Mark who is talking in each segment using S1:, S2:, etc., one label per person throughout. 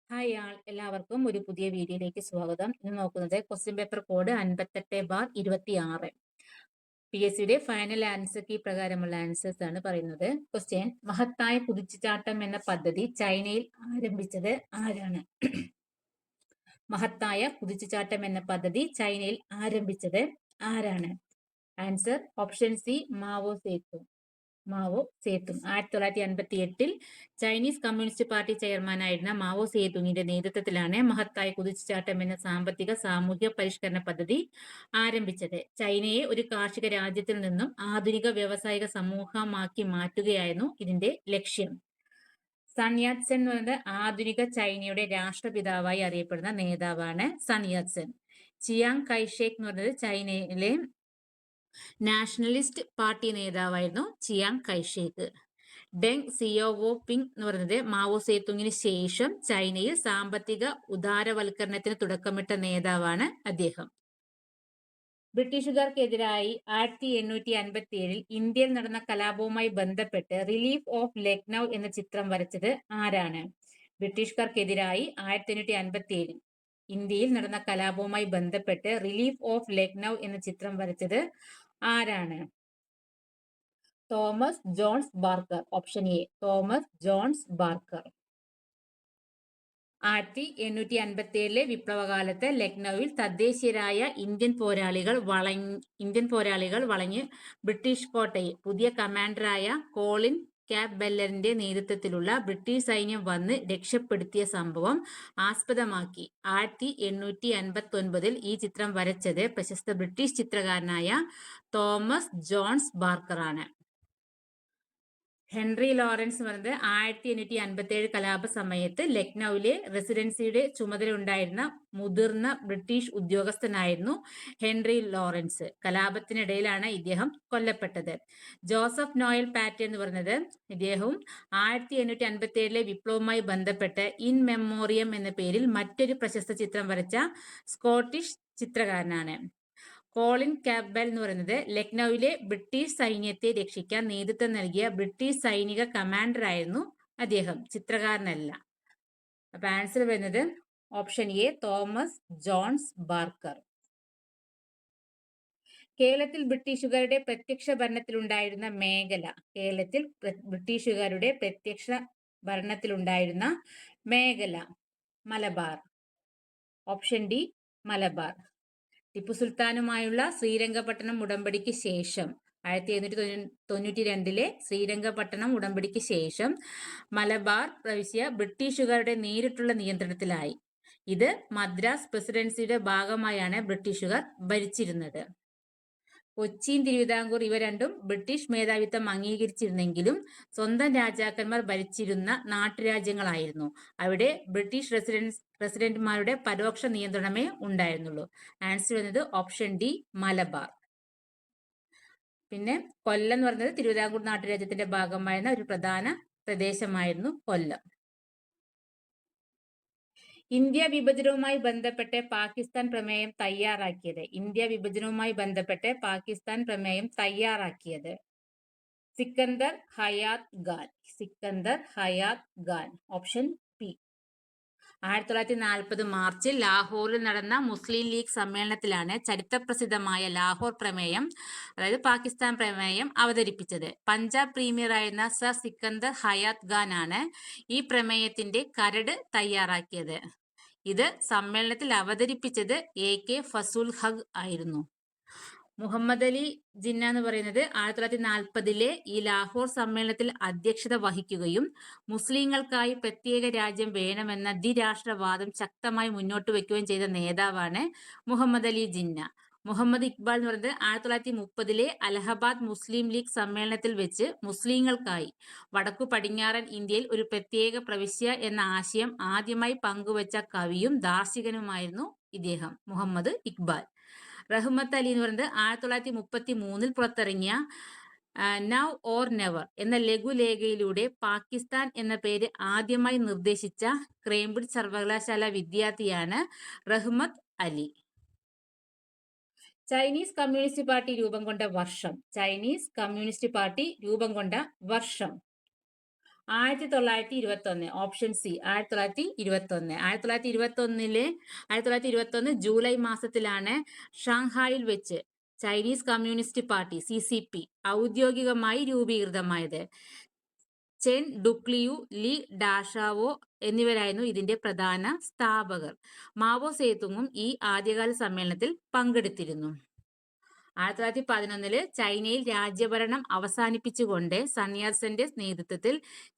S1: Hi എല്ലാവർക്കും ഒരു പുതിയ വീഡിയോയിലേക്ക് സ്വാഗതം. ഇന്ന് നോക്കുന്നത് ക്വസ്റ്റ്യൻ പേപ്പർ കോഡ് 58/26. PSCയുടെ ഫൈനൽ ആൻസർ കീ പ്രകാരമുള്ള ആൻസേഴ്സ് ആണ് പറയുന്നത്. ക്വസ്റ്റ്യൻ: മഹത്തായ കുതിച്ചുചാട്ടം എന്ന പദ്ധതി ചൈനയിൽ ആരംഭിച്ചത് ആരാണ്? മഹത്തായ കുതിച്ചുചാട്ടം എന്ന പദ്ധതി ചൈനയിൽ ആരംഭിച്ചത് ആരാണ്? ആൻസർ ഓപ്ഷൻ സി, മാവോ സേതു. 1958 ചൈനീസ് കമ്മ്യൂണിസ്റ്റ് പാർട്ടി ചെയർമാനായിരുന്ന മാവോ സേതുങ്ങിന്റെ നേതൃത്വത്തിലാണ് മഹത്തായ കുതിച്ചുചാട്ടം എന്ന സാമ്പത്തിക സാമൂഹ്യ പരിഷ്കരണ പദ്ധതി ആരംഭിച്ചത്. ചൈനയെ ഒരു കാർഷിക രാജ്യത്തിൽ നിന്നും ആധുനിക വ്യാവസായിക സമൂഹമാക്കി മാറ്റുകയായിരുന്നു ഇതിന്റെ ലക്ഷ്യം. സൺ യാറ്റ് സെൻ എന്ന് പറയുന്നത് ആധുനിക ചൈനയുടെ രാഷ്ട്രപിതാവായി അറിയപ്പെടുന്ന നേതാവാണ് സൺ യാറ്റ് സെൻ. ചിയാങ് കൈഷേക്ക് എന്ന് പറയുന്നത് ചൈനയിലെ നാഷണലിസ്റ്റ് പാർട്ടി നേതാവായിരുന്നു ചിയാങ് കൈഷേക്ക്. ഡെങ് സിയാവോ പിങ് എന്ന് പറയുന്നത് മാവോ സേതുങ്ങിന് ശേഷം ചൈനയിൽ സാമ്പത്തിക ഉദാരവൽക്കരണത്തിന് തുടക്കമിട്ട നേതാവാണ് അദ്ദേഹം. ബ്രിട്ടീഷുകാർക്കെതിരായി 1857 ഇന്ത്യയിൽ നടന്ന കലാപവുമായി ബന്ധപ്പെട്ട് റിലീഫ് ഓഫ് ലക്നൌ എന്ന ചിത്രം വരച്ചത് ആരാണ്? ബ്രിട്ടീഷുകാർക്കെതിരായി 1857 ഇന്ത്യയിൽ നടന്ന കലാപവുമായി ബന്ധപ്പെട്ട് റിലീഫ് ഓഫ് ലക്നൌ എന്ന ചിത്രം വരച്ചത് ആരാണ്? Thomas Jones Barker. Option A, Thomas Jones Barker. 1857 വിപ്ലവകാലത്ത് ലക്നൌവിൽ തദ്ദേശീയരായ ഇന്ത്യൻ പോരാളികൾ വളഞ്ഞ് ബ്രിട്ടീഷ് കോട്ടയിൽ പുതിയ കമാൻഡറായ കോളിൻ ക്യാപ്ബെല്ലറിന്റെ നേതൃത്വത്തിലുള്ള ബ്രിട്ടീഷ് സൈന്യം വന്ന് രക്ഷപ്പെടുത്തിയ സംഭവം ആസ്പദമാക്കി 1859 ഈ ചിത്രം വരച്ചത് പ്രശസ്ത ബ്രിട്ടീഷ് ചിത്രകാരനായ തോമസ് ജോൺസ് ബാർക്കർ ആണ്. ഹെൻറി ലോറൻസ് എന്ന് പറയുന്നത് 1857 കലാപ സമയത്ത് ലക്നൌവിലെ റെസിഡൻസിയുടെ ചുമതല ഉണ്ടായിരുന്ന മുതിർന്ന ബ്രിട്ടീഷ് ഉദ്യോഗസ്ഥനായിരുന്നു ഹെൻറി ലോറൻസ്. കലാപത്തിനിടയിലാണ് ഇദ്ദേഹം കൊല്ലപ്പെട്ടത്. ജോസഫ് നോയൽ പാറ്റേ എന്ന് പറയുന്നത് ഇദ്ദേഹവും 1857 വിപ്ലവവുമായി ബന്ധപ്പെട്ട് ഇൻ മെമ്മോറിയം എന്ന പേരിൽ മറ്റൊരു പ്രശസ്ത ചിത്രം വരച്ച സ്കോട്ടിഷ് ചിത്രകാരനാണ്. കോളിൻ ക്യാപ്ബെൽ എന്ന് പറയുന്നത് ലക്നൌവിലെ ബ്രിട്ടീഷ് സൈന്യത്തെ രക്ഷിക്കാൻ നേതൃത്വം നൽകിയ ബ്രിട്ടീഷ് സൈനിക കമാൻഡർ ആയിരുന്നു അദ്ദേഹം, ചിത്രകാരനല്ല. അപ്പൊ ആൻസർ വരുന്നത് option A, Thomas Jones Barker. കേരളത്തിൽ ബ്രിട്ടീഷുകാരുടെ പ്രത്യക്ഷ ഭരണത്തിലുണ്ടായിരുന്ന മേഖല. കേരളത്തിൽ ബ്രിട്ടീഷുകാരുടെ പ്രത്യക്ഷ ഭരണത്തിലുണ്ടായിരുന്ന മേഖല മലബാർ. Option D, Malabar. ടിപ്പു സുൽത്താനുമായുള്ള ശ്രീരംഗപട്ടണം ഉടമ്പടിക്ക് ശേഷം 1792 ശ്രീരംഗപട്ടണം ഉടമ്പടിക്ക് ശേഷം മലബാർ പ്രവിശ്യ ബ്രിട്ടീഷുകാരുടെ നേരിട്ടുള്ള നിയന്ത്രണത്തിലായി. ഇത് മദ്രാസ് പ്രസിഡൻസിയുടെ ഭാഗമായാണ് ബ്രിട്ടീഷുകാർ ഭരിച്ചിരുന്നത്. കൊച്ചിയും തിരുവിതാംകൂർ ഇവ രണ്ടും ബ്രിട്ടീഷ് മേധാവിത്വം അംഗീകരിച്ചിരുന്നെങ്കിലും സ്വന്തം രാജാക്കന്മാർ ഭരിച്ചിരുന്ന നാട്ടുരാജ്യങ്ങളായിരുന്നു. അവിടെ ബ്രിട്ടീഷ് റെസിഡന്റുമാരുടെ പരോക്ഷ നിയന്ത്രണമേ ഉണ്ടായിരുന്നുള്ളൂ. ആൻസർ വരുന്നത് ഓപ്ഷൻ ഡി, മലബാർ. പിന്നെ കൊല്ലം എന്ന് പറയുന്നത് തിരുവിതാംകൂർ നാട്ടുരാജ്യത്തിന്റെ ഭാഗമായിരുന്ന ഒരു പ്രധാന പ്രദേശമായിരുന്നു കൊല്ലം. ഇന്ത്യ വിഭജനവുമായി ബന്ധപ്പെട്ട് പാകിസ്ഥാൻ പ്രമേയം തയ്യാറാക്കിയത്. ഇന്ത്യ വിഭജനവുമായി ബന്ധപ്പെട്ട് പാകിസ്ഥാൻ പ്രമേയം തയ്യാറാക്കിയത് സിക്കന്ദർ ഹയാത്ത് ഖാൻ. സിക്കന്ദർ ഹയാത്ത് ഖാൻ. Option P. 1940 മാർച്ചിൽ ലാഹോറിൽ നടന്ന മുസ്ലിം ലീഗ് സമ്മേളനത്തിലാണ് ചരിത്രപ്രസിദ്ധമായ ലാഹോർ പ്രമേയം, അതായത് പാകിസ്ഥാൻ പ്രമേയം അവതരിപ്പിച്ചത്. പഞ്ചാബ് പ്രീമിയറായിരുന്ന സർ സിക്കന്ദർ ഹയാത്ത് ഖാൻ ആണ് ഈ പ്രമേയത്തിന്റെ കരട് തയ്യാറാക്കിയത്. ഇത് സമ്മേളനത്തിൽ അവതരിപ്പിച്ചത് AK ഫസൂൽ ഹഖ് ആയിരുന്നു. മുഹമ്മദ് അലി ജിന്ന എന്ന് പറയുന്നത് 1940 ഈ ലാഹോർ സമ്മേളനത്തിൽ അധ്യക്ഷത വഹിക്കുകയും മുസ്ലിങ്ങൾക്കായി പ്രത്യേക രാജ്യം വേണമെന്ന ദ്വിരാഷ്ട്രവാദം ശക്തമായി മുന്നോട്ട് വയ്ക്കുകയും ചെയ്ത നേതാവാണ് മുഹമ്മദ് അലി ജിന്ന. മുഹമ്മദ് ഇക്ബാൽ എന്ന് പറയുന്നത് 1930 അലഹബാദ് മുസ്ലിം ലീഗ് സമ്മേളനത്തിൽ വെച്ച് മുസ്ലിങ്ങൾക്കായി വടക്കു പടിഞ്ഞാറൻ ഇന്ത്യയിൽ ഒരു പ്രത്യേക പ്രവിശ്യ എന്ന ആശയം ആദ്യമായി പങ്കുവച്ച കവിയും ദാർശനികനുമായിരുന്നു ഇദ്ദേഹം, മുഹമ്മദ് ഇക്ബാൽ. റഹ്മത്ത് അലി എന്ന് പറയുന്നത് 1933 പുറത്തിറങ്ങിയ നൗ ഓർ നെവർ എന്ന ലഘുലേഖയിലൂടെ പാകിസ്ഥാൻ എന്ന പേര് ആദ്യമായി നിർദ്ദേശിച്ച കേംബ്രിഡ്ജ് സർവകലാശാല വിദ്യാർത്ഥിയാണ് റഹ്മത്ത് അലി. ചൈനീസ് കമ്മ്യൂണിസ്റ്റ് പാർട്ടി രൂപം കൊണ്ട വർഷം. ചൈനീസ് കമ്മ്യൂണിസ്റ്റ് പാർട്ടി രൂപം കൊണ്ട വർഷം 1921. Option C 1921. 1921 ജൂലൈ മാസത്തിലാണ് ഷാങ്ഹായിൽ വെച്ച് ചൈനീസ് കമ്മ്യൂണിസ്റ്റ് പാർട്ടി CCP ഔദ്യോഗികമായി രൂപീകൃതമായത്. ചെൻ ഡുക്ലിയു, ലി ഡാഷാവോ എന്നിവരായിരുന്നു ഇതിന്റെ പ്രധാന സ്ഥാപകർ. മാവോ സേതുങ്ങും ഈ ആദ്യകാല സമ്മേളനത്തിൽ പങ്കെടുത്തിരുന്നു. 1911 ചൈനയിൽ രാജ്യഭരണം അവസാനിപ്പിച്ചുകൊണ്ട് സൺയാസന്റെ നേതൃത്വത്തിൽ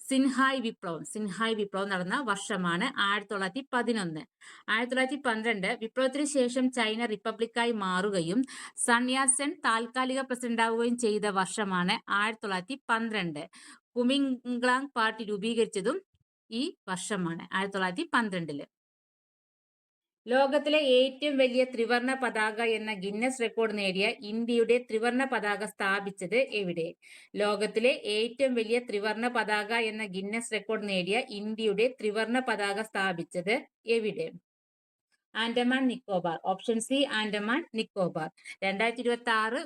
S1: സിൻഹായ് വിപ്ലവം നടന്ന വർഷമാണ് 1911. 1912 വിപ്ലവത്തിന് ശേഷം ചൈന റിപ്പബ്ലിക്കായി മാറുകയും സൺയാസൻ താൽക്കാലിക പ്രസിഡന്റാവുകയും ചെയ്ത വർഷമാണ് 1912. കുമിങ്ലാങ് പാർട്ടി രൂപീകരിച്ചതും ഈ വർഷമാണ് 1912. ലോകത്തിലെ ഏറ്റവും വലിയ ത്രിവർണ പതാക എന്ന ഗിന്നസ് റെക്കോർഡ് നേടിയ ഇന്ത്യയുടെ ത്രിവർണ പതാക സ്ഥാപിച്ചത് എവിടെ? ലോകത്തിലെ ഏറ്റവും വലിയ ത്രിവർണ പതാക എന്ന ഗിന്നസ് റെക്കോർഡ് നേടിയ ഇന്ത്യയുടെ ത്രിവർണ പതാക സ്ഥാപിച്ചത് എവിടെ? Andaman Nicobar. Option C Andaman Nicobar. 2026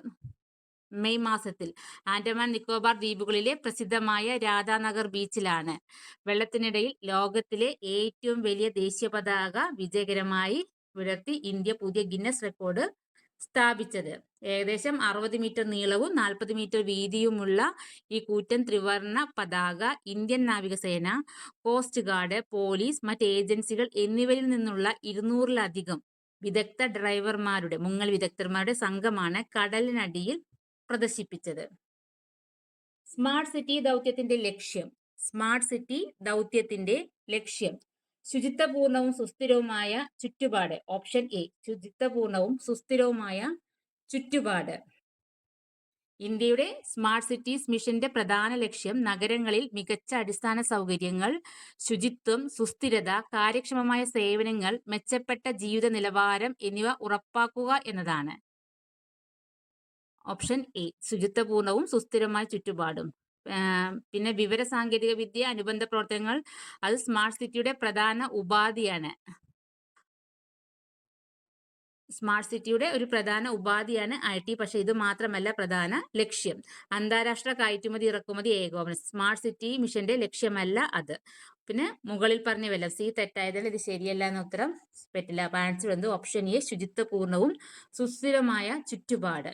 S1: May മാസത്തിൽ ആൻഡമാൻ നിക്കോബാർ ദ്വീപുകളിലെ പ്രസിദ്ധമായ രാധാനഗർ ബീച്ചിലാണ് വെള്ളത്തിനിടയിൽ ലോകത്തിലെ ഏറ്റവും വലിയ ദേശീയ പതാക വിജയകരമായി വിടർത്തി ഇന്ത്യ പുതിയ ഗിന്നസ് റെക്കോർഡ് സ്ഥാപിച്ചത്. ഏകദേശം 60 മീറ്റർ നീളവും 40 മീറ്റർ വീതിയുമുള്ള ഈ കൂറ്റൻ ത്രിവർണ പതാക ഇന്ത്യൻ നാവികസേന, കോസ്റ്റ് ഗാർഡ്, പോലീസ്, മറ്റ് ഏജൻസികൾ എന്നിവരിൽ നിന്നുള്ള 200-ലധികം മുങ്ങൽ വിദഗ്ധന്മാരുടെ സംഘമാണ് കടലിനടിയിൽ പ്രദർശിപ്പിച്ചത്. സ്മാർട്ട് സിറ്റി ദൗത്യത്തിന്റെ ലക്ഷ്യം ശുചിത്വപൂർണവും സുസ്ഥിരവുമായ ചുറ്റുപാട്. ഓപ്ഷൻ എ ശുചിത്വപൂർണവും സുസ്ഥിരവുമായ ചുറ്റുപാട്. ഇന്ത്യയുടെ സ്മാർട്ട് സിറ്റീസ് മിഷന്റെ പ്രധാന ലക്ഷ്യം നഗരങ്ങളിൽ മികച്ച അടിസ്ഥാന സൗകര്യങ്ങൾ, ശുചിത്വം, സുസ്ഥിരത, കാര്യക്ഷമമായ സേവനങ്ങൾ, മെച്ചപ്പെട്ട ജീവിത നിലവാരം എന്നിവ ഉറപ്പാക്കുക എന്നതാണ്. ഓപ്ഷൻ എ ശുചിത്വപൂർണവും സുസ്ഥിരമായ ചുറ്റുപാടും. പിന്നെ വിവര സാങ്കേതിക വിദ്യ അനുബന്ധ പ്രവർത്തനങ്ങൾ അത് സ്മാർട്ട് സിറ്റിയുടെ പ്രധാന ഉപാധിയാണ്. സ്മാർട്ട് സിറ്റിയുടെ ഒരു പ്രധാന ഉപാധിയാണ് IT. പക്ഷേ ഇത് മാത്രമല്ല പ്രധാന ലക്ഷ്യം. അന്താരാഷ്ട്ര കയറ്റുമതി ഇറക്കുമതി ഏകോപനം സ്മാർട്ട് സിറ്റി മിഷന്റെ ലക്ഷ്യമല്ല അത്. പിന്നെ മുകളിൽ പറഞ്ഞവല്ല സി തെറ്റായതിൽ ഇത് ശരിയല്ല എന്ന ഉത്തരം പറ്റില്ല. അപ്പൊ ആൻസർ വന്നത് ഓപ്ഷൻ എ ശുചിത്വപൂർണവും സുസ്ഥിരമായ ചുറ്റുപാട്.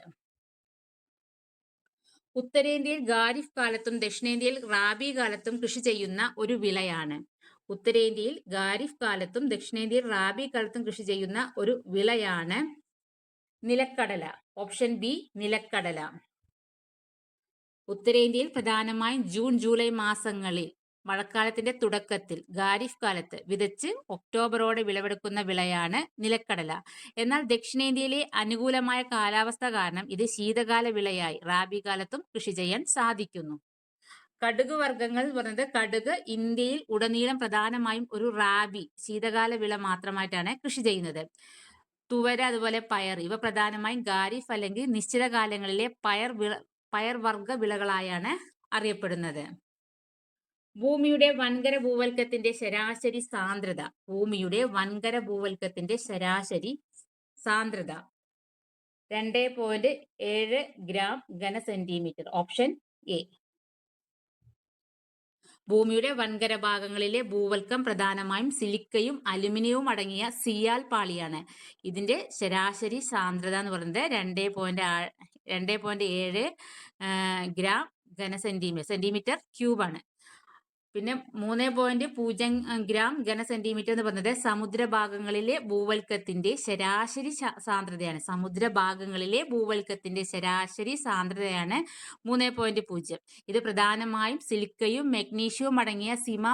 S1: ഉത്തരേന്ത്യയിൽ ഖാരിഫ് കാലത്തും ദക്ഷിണേന്ത്യയിൽ റാബി കാലത്തും കൃഷി ചെയ്യുന്ന ഒരു വിളയാണ്. ഉത്തരേന്ത്യയിൽ ഖാരിഫ് കാലത്തും ദക്ഷിണേന്ത്യയിൽ റാബി കാലത്തും കൃഷി ചെയ്യുന്ന ഒരു വിളയാണ് നിലക്കടല. ഓപ്ഷൻ ബി നിലക്കടല. ഉത്തരേന്ത്യയിൽ പ്രധാനമായും ജൂൺ ജൂലൈ മാസങ്ങളിൽ മഴക്കാലത്തിന്റെ തുടക്കത്തിൽ ഖാരിഫ് കാലത്ത് വിതച്ച് ഒക്ടോബറോടെ വിളവെടുക്കുന്ന വിളയാണ് നിലക്കടല. എന്നാൽ ദക്ഷിണേന്ത്യയിലെ അനുകൂലമായ കാലാവസ്ഥ കാരണം ഇത് ശീതകാല വിളയായി റാബി കാലത്തും കൃഷി ചെയ്യാൻ സാധിക്കുന്നു. കടുക് വർഗ്ഗങ്ങൾ പറഞ്ഞത് കടുക് ഇന്ത്യയിൽ ഉടനീളം പ്രധാനമായും ഒരു റാബി ശീതകാല വിള മാത്രമായിട്ടാണ് കൃഷി ചെയ്യുന്നത്. തുവര അതുപോലെ പയർ ഇവ പ്രധാനമായും ഖാരിഫ് അല്ലെങ്കിൽ നിശ്ചിത കാലങ്ങളിലെ പയർ വർഗ വിളകളായാണ് അറിയപ്പെടുന്നത്. ഭൂമിയുടെ വൻകര ഭൂവൽക്കത്തിന്റെ ശരാശരി സാന്ദ്രത. ഭൂമിയുടെ വൻകര ഭൂവൽക്കത്തിന്റെ ശരാശരി സാന്ദ്രത 2.7 ഗ്രാം ഘന സെന്റിമീറ്റർ. Option A. ഭൂമിയുടെ വൻകര ഭാഗങ്ങളിലെ ഭൂവൽക്കം പ്രധാനമായും സിലിക്കയും അലുമിനിയവും അടങ്ങിയ സിയാൽ പാളിയാണ്. ഇതിന്റെ ശരാശരി സാന്ദ്രത എന്ന് പറയുന്നത് 2.7 ഗ്രാം ഘന സെന്റിമീറ്റർ ക്യൂബാണ്. പിന്നെ 3.0 ഗ്രാം ഘന സെന്റിമീറ്റർ എന്ന് പറയുന്നത് സമുദ്രഭാഗങ്ങളിലെ ഭൂവൽക്കത്തിന്റെ ശരാശരി സാന്ദ്രതയാണ്. സമുദ്രഭാഗങ്ങളിലെ ഭൂവൽക്കത്തിന്റെ ശരാശരി സാന്ദ്രതയാണ് 3.0. ഇത് പ്രധാനമായും സിലിക്കയും മെഗ്നീഷ്യവും അടങ്ങിയ സിമ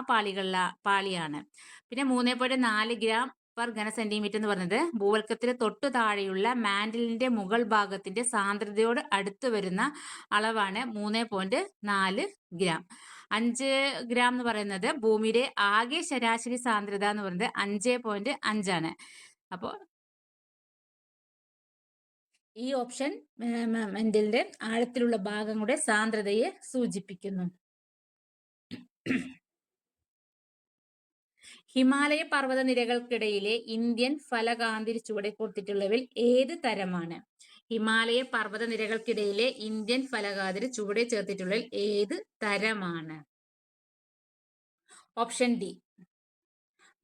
S1: പാളിയാണ്. പിന്നെ 3.4 ഗ്രാം പെർ ഘന സെന്റിമീറ്റർ എന്ന് പറയുന്നത് ഭൂവൽക്കത്തിന് തൊട്ടു താഴെയുള്ള മാന്റിലിന്റെ മുകൾ ഭാഗത്തിന്റെ സാന്ദ്രതയോട് അടുത്ത് വരുന്ന അളവാണ് 3.4 ഗ്രാം. 5 ഗ്രാം എന്ന് പറയുന്നത് ഭൂമിയുടെ ആകെ ശരാശരി സാന്ദ്രത എന്ന് പറയുന്നത് 5.5 ആണ്. അപ്പോൾ ഈ ഓപ്ഷൻ മെന്റലിന്റെ ആഴത്തിലുള്ള ഭാഗങ്ങളുടെ സാന്ദ്രതയെ സൂചിപ്പിക്കുന്നു. ഹിമാലയ പർവ്വത നിരകൾക്കിടയിലെ ഇന്ത്യൻ ഫലകാന്തിരി ചുവടെ കൊടുത്തിട്ടുള്ളവയിൽ ഏത് തരമാണ്? ഹിമാലയ പർവ്വത നിരകൾക്കിടയിലെ ഇന്ത്യൻ ഫലകാന്തിരി ചുവടെ ചേർത്തിട്ടുള്ളതിൽ ഏത് തരമാണ്? Option D.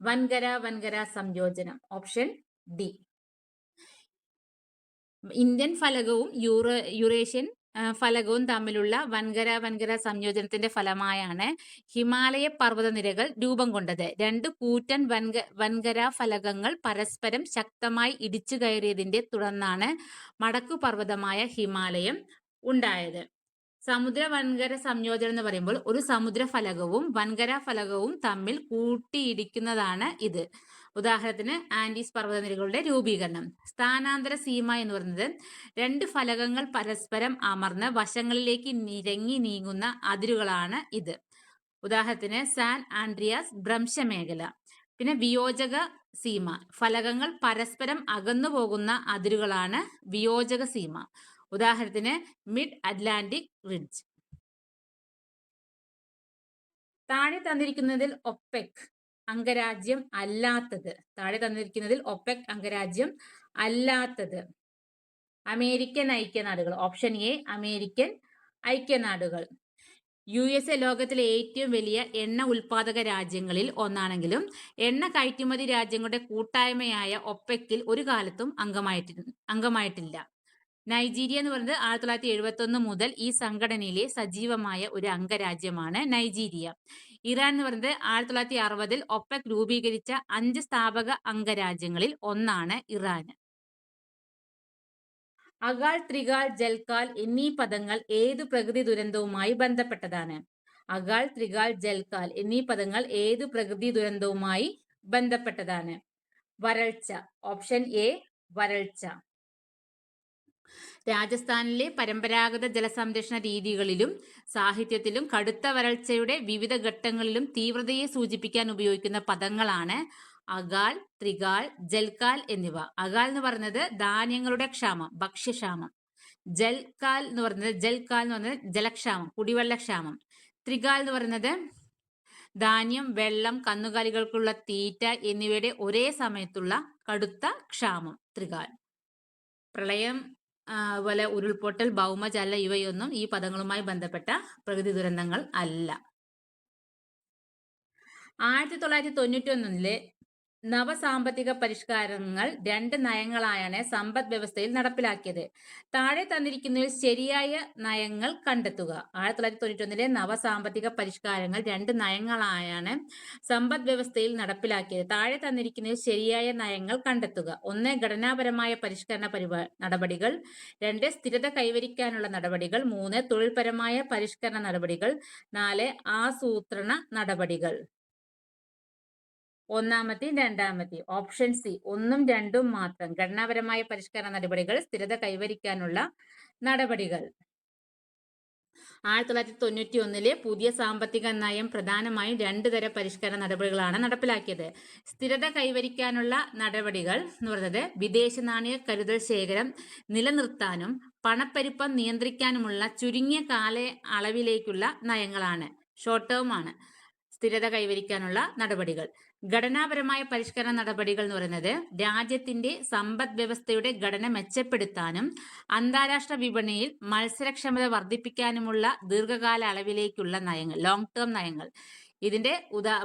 S1: വൻകര വൻകര സംയോജനം. Option D. ഇന്ത്യൻ ഫലകവും യൂറേഷ്യൻ ഫലകവും തമ്മിലുള്ള വൻകര വൻകര സംയോജനത്തിന്റെ ഫലമായാണ് ഹിമാലയ പർവ്വതനിരകൾ രൂപം കൊണ്ടത്. രണ്ട് കൂറ്റൻ വൻകര ഫലകങ്ങൾ പരസ്പരം ശക്തമായി ഇടിച്ചു കയറിയതിന്റെ തുടർന്നാണ് മടക്കുപർവ്വതമായ ഹിമാലയം ഉണ്ടായത്. സമുദ്ര വൻകര സംയോജനം എന്ന് പറയുമ്പോൾ ഒരു സമുദ്ര ഫലകവും വൻകര ഫലകവും തമ്മിൽ കൂട്ടിയിടിക്കുന്നതാണ് ഇത്. ഉദാഹരണത്തിന് ആൻഡീസ് പർവ്വതനിരകളുടെ രൂപീകരണം. സ്ഥാനാന്തര സീമ എന്ന് പറയുന്നത് രണ്ട് ഫലകങ്ങൾ പരസ്പരം അമർന്ന് വശങ്ങളിലേക്ക് നിരങ്ങി നീങ്ങുന്ന അതിരുകളാണ് ഇത്. ഉദാഹരണത്തിന് സാൻ ആൻഡ്രിയാസ് ഭ്രംശമേഖല. പിന്നെ വിയോജക സീമ, ഫലകങ്ങൾ പരസ്പരം അകന്നു പോകുന്ന അതിരുകളാണ് വിയോജക സീമ. ഉദാഹരണത്തിന് മിഡ് അറ്റ്ലാന്റിക് റിഡ്ജ്. താഴെ തന്നിരിക്കുന്നതിൽ ഒപെക് അംഗരാജ്യം അല്ലാത്തത്. അമേരിക്കൻ ഐക്യനാടുകൾ. ഓപ്ഷൻ എ അമേരിക്കൻ ഐക്യനാടുകൾ. USA ലോകത്തിലെ ഏറ്റവും വലിയ എണ്ണ ഉൽപാദക രാജ്യങ്ങളിൽ ഒന്നാണെങ്കിലും എണ്ണ കയറ്റുമതി രാജ്യങ്ങളുടെ കൂട്ടായ്മയായ ഒപെക്കിൽ ഒരു കാലത്തും അംഗമായിട്ടില്ല. നൈജീരിയ എന്ന് പറയുന്നത് 1971 മുതൽ ഈ സംഘടനയിലെ സജീവമായ ഒരു അംഗരാജ്യമാണ് നൈജീരിയ. ഇറാൻ എന്ന് പറയുന്നത് 1960-ൽ ഒപെക് രൂപീകരിച്ച 5 സ്ഥാപക അംഗരാജ്യങ്ങളിൽ ഒന്നാണ് ഇറാൻ. അകാൽ, ത്രികാൽ, ജൽക്കാൽ എന്നീ പദങ്ങൾ ഏതു പ്രകൃതി ദുരന്തവുമായി ബന്ധപ്പെട്ടതാണ്? അകാൽ, ത്രികാൽ, ജൽക്കാൽ എന്നീ പദങ്ങൾ ഏതു പ്രകൃതി ദുരന്തവുമായി ബന്ധപ്പെട്ടതാണ്? വരൾച്ച. ഓപ്ഷൻ എ വരൾച്ച. രാജസ്ഥാനിലെ പരമ്പരാഗത ജലസംരക്ഷണ രീതികളിലും സാഹിത്യത്തിലും കടുത്ത വരൾച്ചയുടെ വിവിധ ഘട്ടങ്ങളിലും തീവ്രതയെ സൂചിപ്പിക്കാൻ ഉപയോഗിക്കുന്ന പദങ്ങളാണ് അകാൽ, ത്രികാൽ, ജൽക്കാൽ എന്നിവ. അകാൽ എന്ന് പറയുന്നത് ധാന്യങ്ങളുടെ ക്ഷാമം, ഭക്ഷ്യക്ഷാമം. ജൽക്കാൽ എന്ന് പറയുന്നത് ജലക്ഷാമം, കുടിവെള്ളക്ഷാമം. ത്രികാൽ എന്ന് പറയുന്നത് ധാന്യം, വെള്ളം, കന്നുകാലികൾക്കുള്ള തീറ്റ എന്നിവയുടെ ഒരേ സമയത്തുള്ള കടുത്ത ക്ഷാമം ത്രികാൽ. പ്രളയം, അതുപോലെ ഉരുൾപൊട്ടൽ, ഭൗമജല ഇവയൊന്നും ഈ പദങ്ങളുമായി ബന്ധപ്പെട്ട പ്രകൃതി ദുരന്തങ്ങൾ അല്ല. 1991-ലെ നവസാമ്പത്തിക പരിഷ്കാരങ്ങൾ 2 നയങ്ങളായാണ് സമ്പദ് വ്യവസ്ഥയിൽ നടപ്പിലാക്കിയത്. താഴെ തന്നിരിക്കുന്നതിൽ ശരിയായ നയങ്ങൾ കണ്ടെത്തുക. 1991-ലെ നവസാമ്പത്തിക പരിഷ്കാരങ്ങൾ 2 നയങ്ങളായാണ് സമ്പദ് വ്യവസ്ഥയിൽ നടപ്പിലാക്കിയത്. താഴെ തന്നിരിക്കുന്നതിൽ ശരിയായ നയങ്ങൾ കണ്ടെത്തുക. 1. ഘടനാപരമായ പരിഷ്കരണ നടപടികൾ. 2. സ്ഥിരത കൈവരിക്കാനുള്ള നടപടികൾ. 3. തൊഴിൽപരമായ പരിഷ്കരണ നടപടികൾ. 4. ആസൂത്രണ നടപടികൾ. ഒന്നാമത്തെയും രണ്ടാമത്തെയും. ഓപ്ഷൻ സി 1ഉം 2ഉം മാത്രം. ഘടനാപരമായ പരിഷ്കരണ നടപടികൾ, സ്ഥിരത കൈവരിക്കാനുള്ള നടപടികൾ. 1991-ലെ പുതിയ സാമ്പത്തിക നയം പ്രധാനമായും 2 തരം പരിഷ്കരണ നടപടികളാണ് നടപ്പിലാക്കിയത്. സ്ഥിരത കൈവരിക്കാനുള്ള നടപടികൾ എന്ന് പറയുന്നത് വിദേശ നാണയ കരുതൽ ശേഖരം നിലനിർത്താനും പണപ്പെരുപ്പം നിയന്ത്രിക്കാനുമുള്ള ചുരുങ്ങിയ കാല അളവിലേക്കുള്ള നയങ്ങളാണ്. ഷോർട്ട് ടേം ആണ് സ്ഥിരത കൈവരിക്കാനുള്ള നടപടികൾ. ഘടനാപരമായ പരിഷ്കരണ നടപടികൾ എന്ന് പറയുന്നത് രാജ്യത്തിന്റെ സമ്പദ് വ്യവസ്ഥയുടെ ഘടന മെച്ചപ്പെടുത്താനും അന്താരാഷ്ട്ര വിപണിയിൽ മത്സരക്ഷമത വർദ്ധിപ്പിക്കാനുമുള്ള ദീർഘകാല അളവിലേക്കുള്ള നയങ്ങൾ, ലോങ് ടേം നയങ്ങൾ. ഇതിന്റെ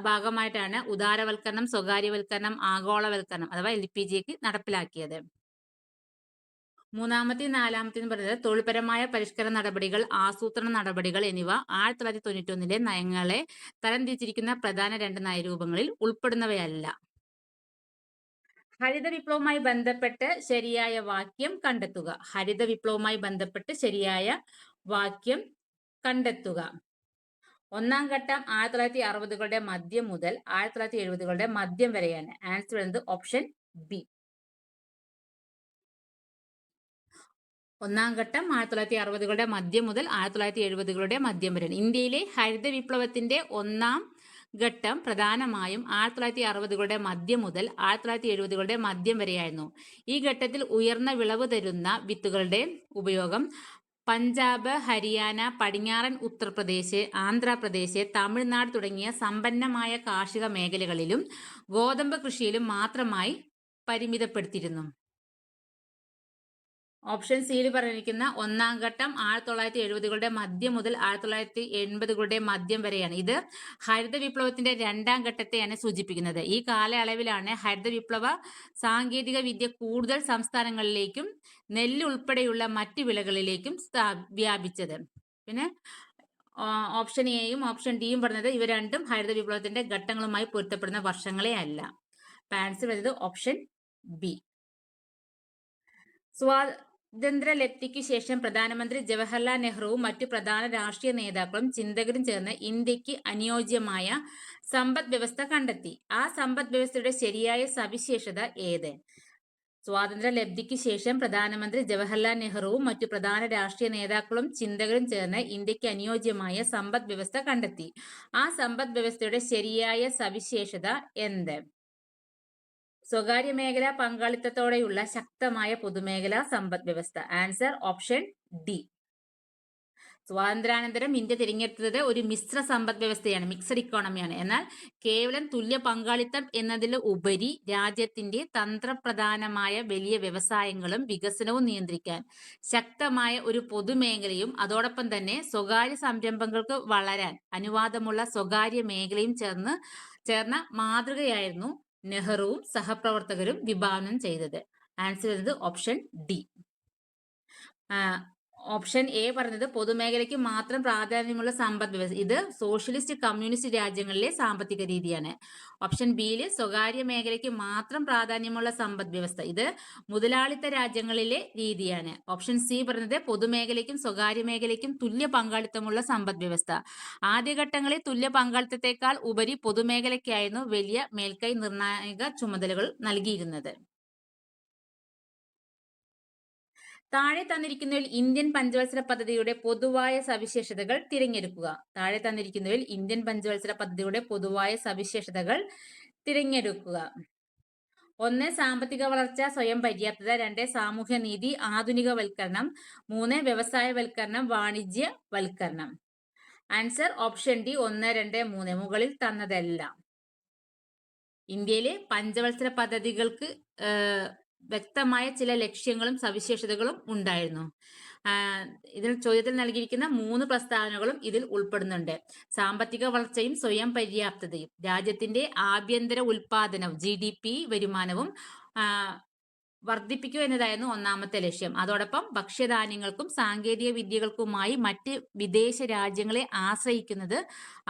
S1: ഭാഗമായിട്ടാണ് ഉദാരവൽക്കരണം, സ്വകാര്യവൽക്കരണം, ആഗോളവൽക്കരണം അഥവാ LPG നടപ്പിലാക്കിയത്. മൂന്നാമത്തെയും നാലാമത്തെയും പറയുന്നത് തൊഴിൽപരമായ പരിഷ്കരണ നടപടികൾ, ആസൂത്രണ നടപടികൾ എന്നിവ 1991-ലെ നയങ്ങളെ തരംതിരിച്ചിരിക്കുന്ന പ്രധാന 2 നയരൂപങ്ങളിൽ ഉൾപ്പെടുന്നവയല്ല. ഹരിത വിപ്ലവവുമായി ബന്ധപ്പെട്ട് ശരിയായ വാക്യം കണ്ടെത്തുക. ഹരിത വിപ്ലവവുമായി ബന്ധപ്പെട്ട് ശരിയായ വാക്യം കണ്ടെത്തുക. ഒന്നാം ഘട്ടം 1960-കളുടെ മധ്യം മുതൽ 1970-കളുടെ മധ്യം വരെയാണ്. ആൻസർ വരുന്നത് ഓപ്ഷൻ ബി. ഒന്നാം ഘട്ടം 1960-കളുടെ മധ്യം മുതൽ 1970-കളുടെ മധ്യം വരെയാണ്. ഇന്ത്യയിലെ ഹരിത വിപ്ലവത്തിന്റെ ഒന്നാം ഘട്ടം പ്രധാനമായും 1960-കളുടെ മധ്യം മുതൽ 1970-കളുടെ മധ്യം വരെയായിരുന്നു. ഈ ഘട്ടത്തിൽ ഉയർന്ന വിളവ് തരുന്ന വിത്തുകളുടെ ഉപയോഗം പഞ്ചാബ്, ഹരിയാന, പടിഞ്ഞാറൻ ഉത്തർപ്രദേശ്, ആന്ധ്രാപ്രദേശ്, തമിഴ്നാട് തുടങ്ങിയ സമ്പന്നമായ കാർഷിക മേഖലകളിലും ഗോതമ്പ് കൃഷിയിലും മാത്രമായി പരിമിതപ്പെടുത്തിയിരുന്നു. ഓപ്ഷൻ സിയിൽ പറഞ്ഞിരിക്കുന്ന ഒന്നാം ഘട്ടം 1970കളുടെ മധ്യം മുതൽ 1980കളുടെ മധ്യം വരെയാണ്. ഇത് ഹരിത വിപ്ലവത്തിന്റെ രണ്ടാം ഘട്ടത്തെയാണ് സൂചിപ്പിക്കുന്നത്. ഈ കാലയളവിലാണ് ഹരിത വിപ്ലവ സാങ്കേതിക വിദ്യ കൂടുതൽ സംസ്ഥാനങ്ങളിലേക്കും നെല്ല് ഉൾപ്പെടെയുള്ള മറ്റു വിളകളിലേക്കും വ്യാപിച്ചത്. പിന്നെ ഓപ്ഷൻ എയും ഓപ്ഷൻ ഡിയും പറഞ്ഞത് ഇവ രണ്ടും ഹരിത വിപ്ലവത്തിന്റെ ഘട്ടങ്ങളുമായി പൊരുത്തപ്പെടുന്ന വർഷങ്ങളെ അല്ല. ആൻസർ വരുന്നത് ഓപ്ഷൻ ബി. സ്വാതന്ത്ര്യ ലബ്ധിക്ക് ശേഷം പ്രധാനമന്ത്രി ജവഹർലാൽ നെഹ്റുവും മറ്റു പ്രധാന രാഷ്ട്രീയ നേതാക്കളും ചിന്തകരും ചേർന്ന് ഇന്ത്യക്ക് അനുയോജ്യമായ സമ്പദ് വ്യവസ്ഥ കണ്ടെത്തി. ആ സമ്പദ് വ്യവസ്ഥയുടെ ശരിയായ സവിശേഷത ഏത്? സ്വാതന്ത്ര്യ ലബ്ധിക്ക് ശേഷം പ്രധാനമന്ത്രി ജവഹർലാൽ നെഹ്റുവും മറ്റു പ്രധാന രാഷ്ട്രീയ നേതാക്കളും ചിന്തകരും ചേർന്ന് ഇന്ത്യക്ക് അനുയോജ്യമായ സമ്പദ് വ്യവസ്ഥ കണ്ടെത്തി. ആ സമ്പദ് വ്യവസ്ഥയുടെ ശരിയായ സവിശേഷത എന്ത്? സ്വകാര്യ മേഖല പങ്കാളിത്തത്തോടെയുള്ള ശക്തമായ പൊതുമേഖലാ സമ്പദ് വ്യവസ്ഥ. Answer option D. സ്വാതന്ത്ര്യാനന്തരം ഇന്ത്യ തിരഞ്ഞെടുത്തത് ഒരു മിശ്ര സമ്പദ് വ്യവസ്ഥയാണ്, മിക്സഡ് ഇക്കോണമിയാണ്. എന്നാൽ കേവലം തുല്യ പങ്കാളിത്തം എന്നതിൽ ഉപരി രാജ്യത്തിന്റെ തന്ത്രപ്രധാനമായ വലിയ വ്യവസായങ്ങളും വികസനവും നിയന്ത്രിക്കാൻ ശക്തമായ ഒരു പൊതുമേഖലയും അതോടൊപ്പം തന്നെ സ്വകാര്യ സംരംഭങ്ങൾക്ക് വളരാൻ അനുവാദമുള്ള സ്വകാര്യ മേഖലയും ചേർന്ന മാതൃകയായിരുന്നു നെഹ്റുവും സഹപ്രവർത്തകരും വിഭാവനം ചെയ്തത്. ആൻസർ വരുന്നത് ഓപ്ഷൻ ഡി. ഓപ്ഷൻ എ പറഞ്ഞത് പൊതുമേഖലയ്ക്ക് മാത്രം പ്രാധാന്യമുള്ള സമ്പദ് വ്യവസ്ഥ. ഇത് സോഷ്യലിസ്റ്റ് കമ്മ്യൂണിസ്റ്റ് രാജ്യങ്ങളിലെ സാമ്പത്തിക രീതിയാണ്. ഓപ്ഷൻ ബിയിൽ സ്വകാര്യ മേഖലയ്ക്ക് മാത്രം പ്രാധാന്യമുള്ള സമ്പദ് വ്യവസ്ഥ. ഇത് മുതലാളിത്ത രാജ്യങ്ങളിലെ രീതിയാണ്. ഓപ്ഷൻ സി പറഞ്ഞത് പൊതുമേഖലയ്ക്കും സ്വകാര്യ മേഖലയ്ക്കും തുല്യ പങ്കാളിത്തമുള്ള സമ്പദ് വ്യവസ്ഥ. ആദ്യഘട്ടങ്ങളിൽ തുല്യ പങ്കാളിത്തത്തെക്കാൾ ഉപരി പൊതുമേഖലയ്ക്കായിരുന്നു വലിയ മേൽക്കൈ നിർണായക ചുമതലകൾ നൽകിയിരുന്നത്. താഴെ തന്നിരിക്കുന്നതിൽ ഇന്ത്യൻ പഞ്ചവത്സര പദ്ധതിയുടെ പൊതുവായ സവിശേഷതകൾ തിരഞ്ഞെടുക്കുക. താഴെ തന്നിരിക്കുന്നതിൽ ഇന്ത്യൻ പഞ്ചവത്സര പദ്ധതിയുടെ പൊതുവായ സവിശേഷതകൾ തിരഞ്ഞെടുക്കുക. 1. സാമ്പത്തിക വളർച്ച, സ്വയം പര്യാപ്തത. 2. സാമൂഹ്യനീതി, ആധുനികവൽക്കരണം. 3. വ്യവസായവൽക്കരണം, വാണിജ്യവൽക്കരണം. Answer option D 1, 2, 3. മുകളിൽ തന്നതെല്ലാം. ഇന്ത്യയിലെ പഞ്ചവത്സര പദ്ധതികൾക്ക് വ്യക്തമായ ചില ലക്ഷ്യങ്ങളും സവിശേഷതകളും ഉണ്ടായിരുന്നു. ഇതിൽ ചോദ്യത്തിൽ നൽകിയിരിക്കുന്ന 3 പ്രസ്താവനകളും ഇതിൽ ഉൾപ്പെടുന്നുണ്ട്. സാമ്പത്തിക വളർച്ചയും സ്വയം പര്യാപ്തതയും, രാജ്യത്തിന്റെ ആഭ്യന്തര ഉൽപാദനവും GDP വരുമാനവും വർദ്ധിപ്പിക്കുക എന്നതായിരുന്നു ഒന്നാമത്തെ ലക്ഷ്യം. അതോടൊപ്പം ഭക്ഷ്യധാന്യങ്ങൾക്കും സാങ്കേതിക വിദ്യകൾക്കുമായി മറ്റ് വിദേശ രാജ്യങ്ങളെ ആശ്രയിക്കുന്നത്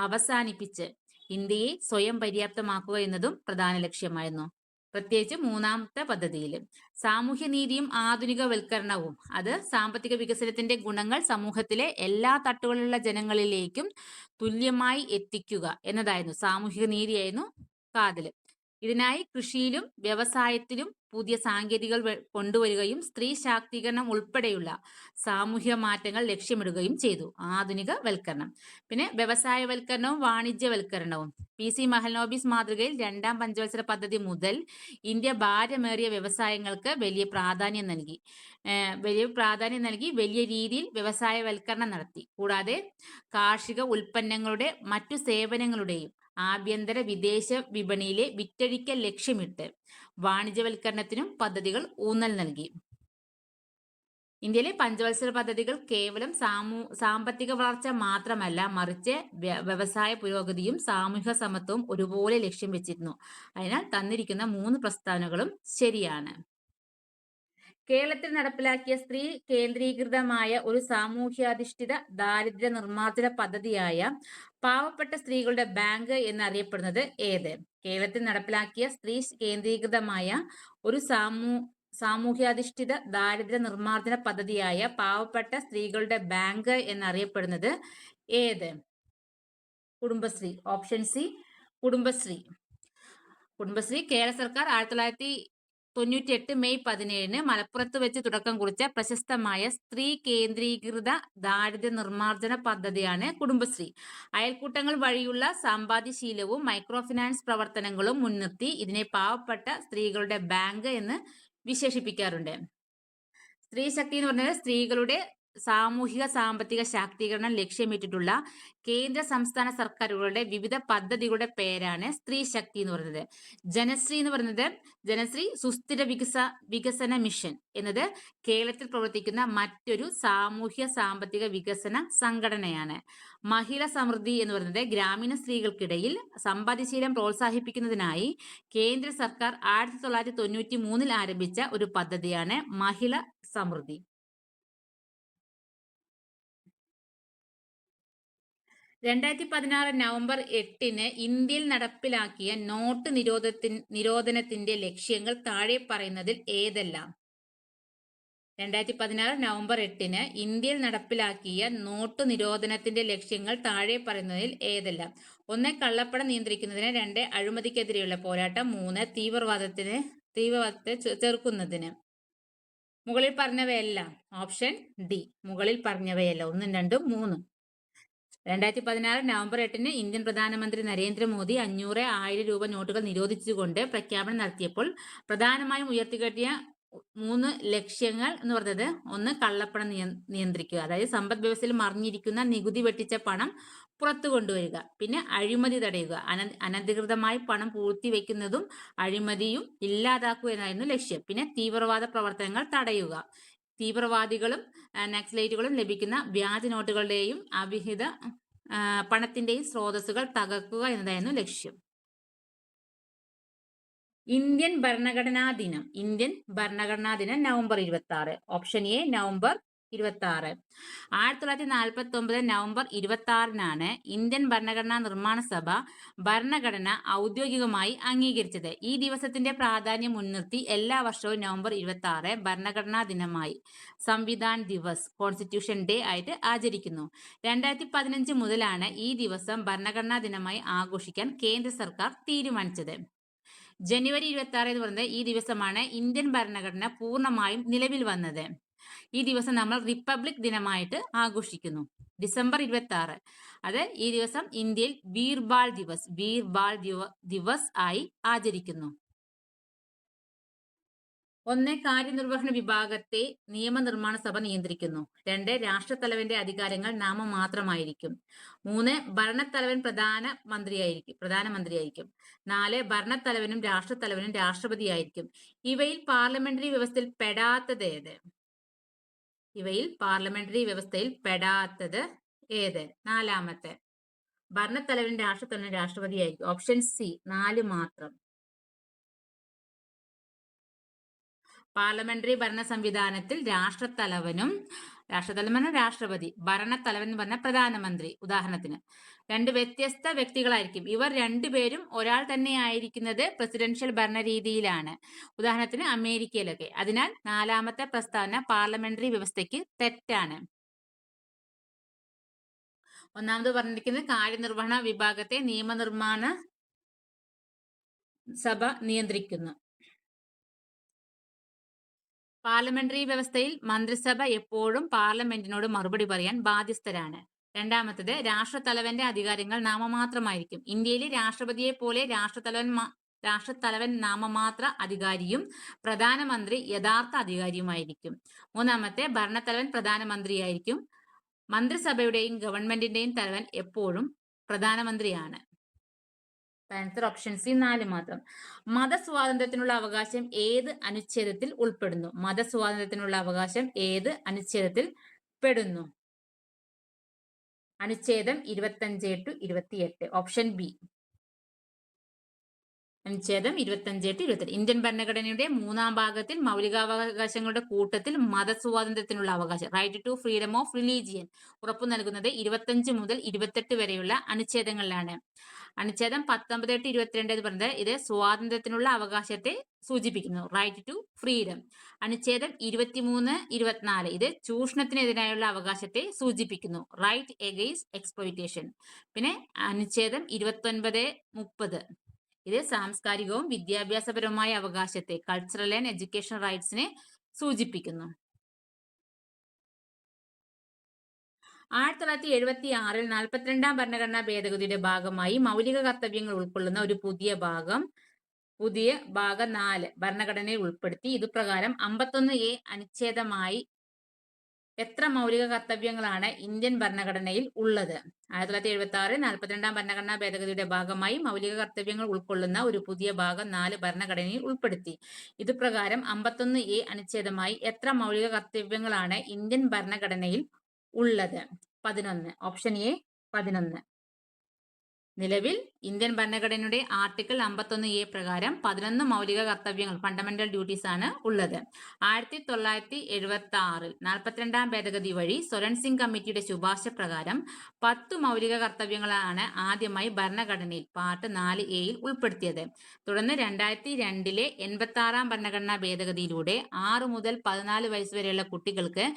S1: അവസാനിപ്പിച്ച് ഇന്ത്യയെ സ്വയം പര്യാപ്തമാക്കുക എന്നതും പ്രധാന ലക്ഷ്യമായിരുന്നു. പ്രത്യേകിച്ച് മൂന്നാമത്തെ പദ്ധതിയിൽ സാമൂഹ്യനീതിയും ആധുനികവൽക്കരണവും, അത് സാമ്പത്തിക വികസനത്തിന്റെ ഗുണങ്ങൾ സമൂഹത്തിലെ എല്ലാ തട്ടുകളിലുള്ള ജനങ്ങളിലേക്കും തുല്യമായി എത്തിക്കുക എന്നതായിരുന്നു. സാമൂഹിക നീതിയായിരുന്നു കാതല്. ഇതിനായി കൃഷിയിലും വ്യവസായത്തിലും പുതിയ സാങ്കേതികത കൊണ്ടുവരികയും സ്ത്രീ ശാക്തീകരണം ഉൾപ്പെടെയുള്ള സാമൂഹ്യ മാറ്റങ്ങൾ ലക്ഷ്യമിടുകയും ചെയ്തു. ആധുനികവൽക്കരണം. പിന്നെ വ്യവസായവൽക്കരണവും വാണിജ്യവൽക്കരണവും. PC മഹൽനോബിസ് മാതൃകയിൽ 2ാം പഞ്ചവത്സര പദ്ധതി മുതൽ ഇന്ത്യ ഭാരമേറിയ വ്യവസായങ്ങൾക്ക് വലിയ പ്രാധാന്യം നൽകി വലിയ രീതിയിൽ വ്യവസായവൽക്കരണം നടത്തി. കൂടാതെ കാർഷിക ഉൽപ്പന്നങ്ങളുടെ മറ്റു സേവനങ്ങളുടെയും ആഭ്യന്തര വിദേശ വിപണിയിലെ വിറ്റഴിക്കൽ ലക്ഷ്യമിട്ട് വാണിജ്യവൽക്കരണത്തിനും പദ്ധതികൾ ഊന്നൽ നൽകി. ഇന്ത്യയിലെ പഞ്ചവത്സര പദ്ധതികൾ കേവലം സാമ്പത്തിക വളർച്ച മാത്രമല്ല, മറിച്ച് വ്യവസായ പുരോഗതിയും സാമൂഹിക സമത്വവും ഒരുപോലെ ലക്ഷ്യം വെച്ചിരുന്നു. അതിനാൽ തന്നിരിക്കുന്ന 3 പ്രസ്താവനകളും ശരിയാണ്. കേരളത്തിൽ നടപ്പിലാക്കിയ സ്ത്രീ കേന്ദ്രീകൃതമായ ഒരു സാമൂഹ്യാധിഷ്ഠിത ദാരിദ്ര്യ നിർമ്മാർജ്ജന പദ്ധതിയായ പാവപ്പെട്ട സ്ത്രീകളുടെ ബാങ്ക് എന്നറിയപ്പെടുന്നത് ഏത്? കേരളത്തിൽ നടപ്പിലാക്കിയ സ്ത്രീ കേന്ദ്രീകൃതമായ ഒരു സാമൂഹ്യാധിഷ്ഠിത ദാരിദ്ര്യ നിർമ്മാർജ്ജന പദ്ധതിയായ പാവപ്പെട്ട സ്ത്രീകളുടെ ബാങ്ക് എന്നറിയപ്പെടുന്നത് ഏത്? കുടുംബശ്രീ. Option C Kudumbashree. കേരള സർക്കാർ 1998 മെയ് 17 മലപ്പുറത്ത് വെച്ച് തുടക്കം കുറിച്ച പ്രശസ്തമായ സ്ത്രീ കേന്ദ്രീകൃത ദാരിദ്ര്യ നിർമ്മാർജ്ജന പദ്ധതിയാണ് കുടുംബശ്രീ. അയൽക്കൂട്ടങ്ങൾ വഴിയുള്ള സമ്പാദ്യശീലവും മൈക്രോ ഫിനാൻസ് പ്രവർത്തനങ്ങളും മുൻനിർത്തി ഇതിനെ പാവപ്പെട്ട സ്ത്രീകളുടെ ബാങ്ക് എന്ന് വിശേഷിപ്പിക്കാറുണ്ട്. സ്ത്രീ ശക്തി എന്ന് പറഞ്ഞാൽ സ്ത്രീകളുടെ സാമൂഹിക സാമ്പത്തിക ശാക്തീകരണം ലക്ഷ്യമിട്ടിട്ടുള്ള കേന്ദ്ര സംസ്ഥാന സർക്കാരുകളുടെ വിവിധ പദ്ധതികളുടെ പേരാണ് സ്ത്രീ ശക്തി എന്ന് പറയുന്നത്. ജനശ്രീ എന്ന് പറയുന്നത് ജനശ്രീ സുസ്ഥിര വികസന മിഷൻ എന്നത് കേരളത്തിൽ പ്രവർത്തിക്കുന്ന മറ്റൊരു സാമൂഹ്യ സാമ്പത്തിക വികസന സംഘടനയാണ്. മഹിള സമൃദ്ധി എന്ന് പറയുന്നത് ഗ്രാമീണ സ്ത്രീകൾക്കിടയിൽ സമ്പാദ്യശീലം പ്രോത്സാഹിപ്പിക്കുന്നതിനായി കേന്ദ്ര സർക്കാർ 1993 ആരംഭിച്ച ഒരു പദ്ധതിയാണ് മഹിള സമൃദ്ധി. 2016 നവംബർ 8-ന് ഇന്ത്യയിൽ നടപ്പിലാക്കിയ നോട്ട് നിരോധനത്തിന്റെ ലക്ഷ്യങ്ങൾ താഴെ പറയുന്നതിൽ ഏതെല്ലാം? 2016 നവംബർ 8-ന് ഇന്ത്യയിൽ നടപ്പിലാക്കിയ നോട്ട് നിരോധനത്തിന്റെ ലക്ഷ്യങ്ങൾ താഴെ പറയുന്നതിൽ ഏതെല്ലാം? 1. കള്ളപ്പണം നിയന്ത്രിക്കുന്നതിന്. 2. അഴിമതിക്കെതിരെയുള്ള പോരാട്ടം. 3. തീവ്രവാദത്തെ ചെറുക്കുന്നതിന്. മുകളിൽ പറഞ്ഞവയെല്ലാം. ഓപ്ഷൻ ഡി, മുകളിൽ പറഞ്ഞവയെല്ലാം. 1, 2, 3. 2016 നവംബർ 8-ന് ഇന്ത്യൻ പ്രധാനമന്ത്രി നരേന്ദ്രമോദി 500, 1000 രൂപ നോട്ടുകൾ നിരോധിച്ചുകൊണ്ട് പ്രഖ്യാപനം നടത്തിയപ്പോൾ പ്രധാനമായും ഉയർത്തിക്കാട്ടിയ 3 ലക്ഷ്യങ്ങൾ എന്ന് പറയുന്നത്: 1. കള്ളപ്പണം നിയന്ത്രിക്കുക, അതായത് സമ്പദ് വ്യവസ്ഥയിൽ മറിഞ്ഞിരിക്കുന്ന നികുതി വെട്ടിച്ച പണം പുറത്തു കൊണ്ടുവരിക. പിന്നെ അഴിമതി തടയുക, അനധികൃതമായി പണം പൂഴ്ത്തിവെക്കുന്നതും അഴിമതിയും ഇല്ലാതാക്കുക എന്നായിരുന്നു ലക്ഷ്യം. പിന്നെ തീവ്രവാദ പ്രവർത്തനങ്ങൾ തടയുക, തീവ്രവാദികളും നക്സലൈറ്റുകളും ലഭിക്കുന്ന വ്യാജ നോട്ടുകളുടെയും അവിഹിത പണത്തിന്റെയും സ്രോതസ്സുകൾ തകർക്കുക എന്നതായിരുന്നു ലക്ഷ്യം. ഇന്ത്യൻ ഭരണഘടനാ ദിനം. ഇന്ത്യൻ ഭരണഘടനാ ദിനം November 26. Option A, November 26. 1949 November 26-നാണ് ഇന്ത്യൻ ഭരണഘടനാ നിർമ്മാണ സഭ ഭരണഘടന ഔദ്യോഗികമായി അംഗീകരിച്ചത്. ഈ ദിവസത്തിന്റെ പ്രാധാന്യം മുൻനിർത്തി എല്ലാ വർഷവും നവംബർ 26 ഭരണഘടനാ ദിനമായി സംവിധാൻ ദിവസ്, കോൺസ്റ്റിറ്റ്യൂഷൻ ഡേ ആയിട്ട് ആചരിക്കുന്നു. 2015 മുതലാണ് ഈ ദിവസം ഭരണഘടനാ ദിനമായി ആഘോഷിക്കാൻ കേന്ദ്ര സർക്കാർ തീരുമാനിച്ചത്. ജനുവരി 26 എന്ന് പറയുന്നത് ഈ ദിവസമാണ് ഇന്ത്യൻ ഭരണഘടന പൂർണ്ണമായും നിലവിൽ വന്നത്. ഈ ദിവസം നമ്മൾ റിപ്പബ്ലിക് ദിനമായിട്ട് ആഘോഷിക്കുന്നു. ഡിസംബർ 26 അത് ഈ ദിവസം ഇന്ത്യയിൽ വീർബാൽ ദിവസ് ആയി ആചരിക്കുന്നു. 1. കാര്യനിർവഹണ വിഭാഗത്തെ നിയമനിർമ്മാണ സഭ നിയന്ത്രിക്കുന്നു. 2. രാഷ്ട്രത്തലവന്റെ അധികാരങ്ങൾ നാമമാത്രമായിരിക്കും. 3. ഭരണത്തലവൻ പ്രധാനമന്ത്രിയായിരിക്കും. 4. ഭരണത്തലവനും രാഷ്ട്രത്തലവനും രാഷ്ട്രപതിയായിരിക്കും. ഇവയിൽ പാർലമെന്ററി വ്യവസ്ഥയിൽ പെടാത്തത് ഏത്? 4. ഭരണത്തലവനും രാഷ്ട്രത്തലവനും രാഷ്ട്രപതിയായിരിക്കും. ഓപ്ഷൻ സി, 4 മാത്രം. പാർലമെന്ററി ഭരണ സംവിധാനത്തിൽ രാഷ്ട്രത്തലവൻ രാഷ്ട്രപതി, ഭരണത്തലവൻ എന്ന് പറഞ്ഞ പ്രധാനമന്ത്രി. ഉദാഹരണത്തിന് 2 വ്യത്യസ്ത വ്യക്തികളായിരിക്കും. ഇവർ 2 പേരും ഒരാൾ തന്നെ ആയിരിക്കുന്നത് പ്രസിഡൻഷ്യൽ ഭരണരീതിയിലാണ്. ഉദാഹരണത്തിന് അമേരിക്കയിലൊക്കെ. അതിനാൽ 4ാമത്തെ പ്രസ്താവന പാർലമെന്ററി വ്യവസ്ഥയ്ക്ക് തെറ്റാണ്. 1ാമത് പറഞ്ഞിരിക്കുന്നത് കാര്യനിർവഹണ വിഭാഗത്തെ നിയമനിർമ്മാണ സഭ നിയന്ത്രിക്കുന്നു. പാർലമെന്ററി വ്യവസ്ഥയിൽ മന്ത്രിസഭ എപ്പോഴും പാർലമെന്റിനോട് മറുപടി പറയാൻ ബാധ്യസ്ഥരാണ്. 2ാമത്തത് രാഷ്ട്രത്തലവന്റെ അധികാരങ്ങൾ നാമമാത്രമായിരിക്കും. ഇന്ത്യയിലെ രാഷ്ട്രപതിയെ പോലെ രാഷ്ട്രത്തലവൻ നാമമാത്ര അധികാരിയും പ്രധാനമന്ത്രി യഥാർത്ഥ അധികാരിയുമായിരിക്കും. 3ാമത്തെ ഭരണത്തലവൻ പ്രധാനമന്ത്രിയായിരിക്കും. മന്ത്രിസഭയുടെയും ഗവൺമെന്റിന്റെയും തലവൻ എപ്പോഴും പ്രധാനമന്ത്രിയാണ്. ആൻസർ ഓപ്ഷൻ സി, 4 മാത്രം. മതസ്വാതന്ത്ര്യത്തിനുള്ള അവകാശം ഏത് അനുച്ഛേദത്തിൽ ഉൾപ്പെടുന്നു? മതസ്വാതന്ത്ര്യത്തിനുള്ള അവകാശം ഏത് അനുച്ഛേദത്തിൽ പെടുന്നു? അനുച്ഛേദം 25-28. ഓപ്ഷൻ ബി, അനുച്ഛേദം 25-28. ഇന്ത്യൻ ഭരണഘടനയുടെ 3ാം ഭാഗത്തിൽ മൗലികാവകാശങ്ങളുടെ കൂട്ടത്തിൽ മതസ്വാതന്ത്ര്യത്തിനുള്ള അവകാശം, right to freedom of religion, ഉറപ്പു നൽകുന്നത് 25 മുതൽ 28 വരെയുള്ള അനുച്ഛേദങ്ങളിലാണ്. അനുച്ഛേദം 19, 22 എന്ന് പറയുന്നത് ഇത് സ്വാതന്ത്ര്യത്തിനുള്ള അവകാശത്തെ സൂചിപ്പിക്കുന്നു, റൈറ്റ് ടു ഫ്രീഡം. അനുച്ഛേദം 23, 24 ഇത് ചൂഷണത്തിനെതിരായുള്ള അവകാശത്തെ സൂചിപ്പിക്കുന്നു, റൈറ്റ് എഗെയിൻസ്റ്റ് എക്സ്പ്ലോയിറ്റേഷൻ. പിന്നെ അനുച്ഛേദം 29, 30 ഇത് സാംസ്കാരികവും വിദ്യാഭ്യാസപരവുമായ അവകാശത്തെ, കൾച്ചറൽ ആൻഡ് എഡ്യൂക്കേഷൻ റൈറ്റ്സിനെ സൂചിപ്പിക്കുന്നു. 1976 42ാം ഭരണഘടനാ ഭേദഗതിയുടെ ഭാഗമായി മൗലിക കർത്തവ്യങ്ങൾ ഉൾക്കൊള്ളുന്ന ഒരു പുതിയ ഭാഗം 4 ഭരണഘടനയിൽ ഉൾപ്പെടുത്തി. ഇതുപ്രകാരം 51A അനുച്ഛേദമായി എത്ര മൗലിക കർത്തവ്യങ്ങളാണ് ഇന്ത്യൻ ഭരണഘടനയിൽ ഉള്ളത്? 1976 42 ഭരണഘടനാ ഭേദഗതിയുടെ ഭാഗമായി മൗലിക കർത്തവ്യങ്ങൾ ഉൾക്കൊള്ളുന്ന ഒരു പുതിയ ഭാഗം 4 ഭരണഘടനയിൽ ഉൾപ്പെടുത്തി. ഇതുപ്രകാരം 51A അനുച്ഛേദമായി എത്ര മൗലിക കർത്തവ്യങ്ങളാണ് ഇന്ത്യൻ ഭരണഘടനയിൽ ഉള്ളത്? 11. Option A 11. നിലവിൽ ഇന്ത്യൻ ഭരണഘടനയുടെ ആർട്ടിക്കിൾ 51A പ്രകാരം 11 മൗലിക കർത്തവ്യങ്ങൾ ഫണ്ടമെന്റൽ ഡ്യൂട്ടീസ് ആണ് ഉള്ളത്. 1976 42 ഭേദഗതി വഴി സ്വരൺ സിംഗ് കമ്മിറ്റിയുടെ ശുപാർശ പ്രകാരം 10 മൗലിക കർത്തവ്യങ്ങളാണ് ആദ്യമായി ഭരണഘടനയിൽ പാർട്ട് 4A ഉൾപ്പെടുത്തിയത്. തുടർന്ന് 2002 86 ഭരണഘടനാ ഭേദഗതിയിലൂടെ 6 മുതൽ 14 വയസ്സ് വരെയുള്ള കുട്ടികൾക്ക്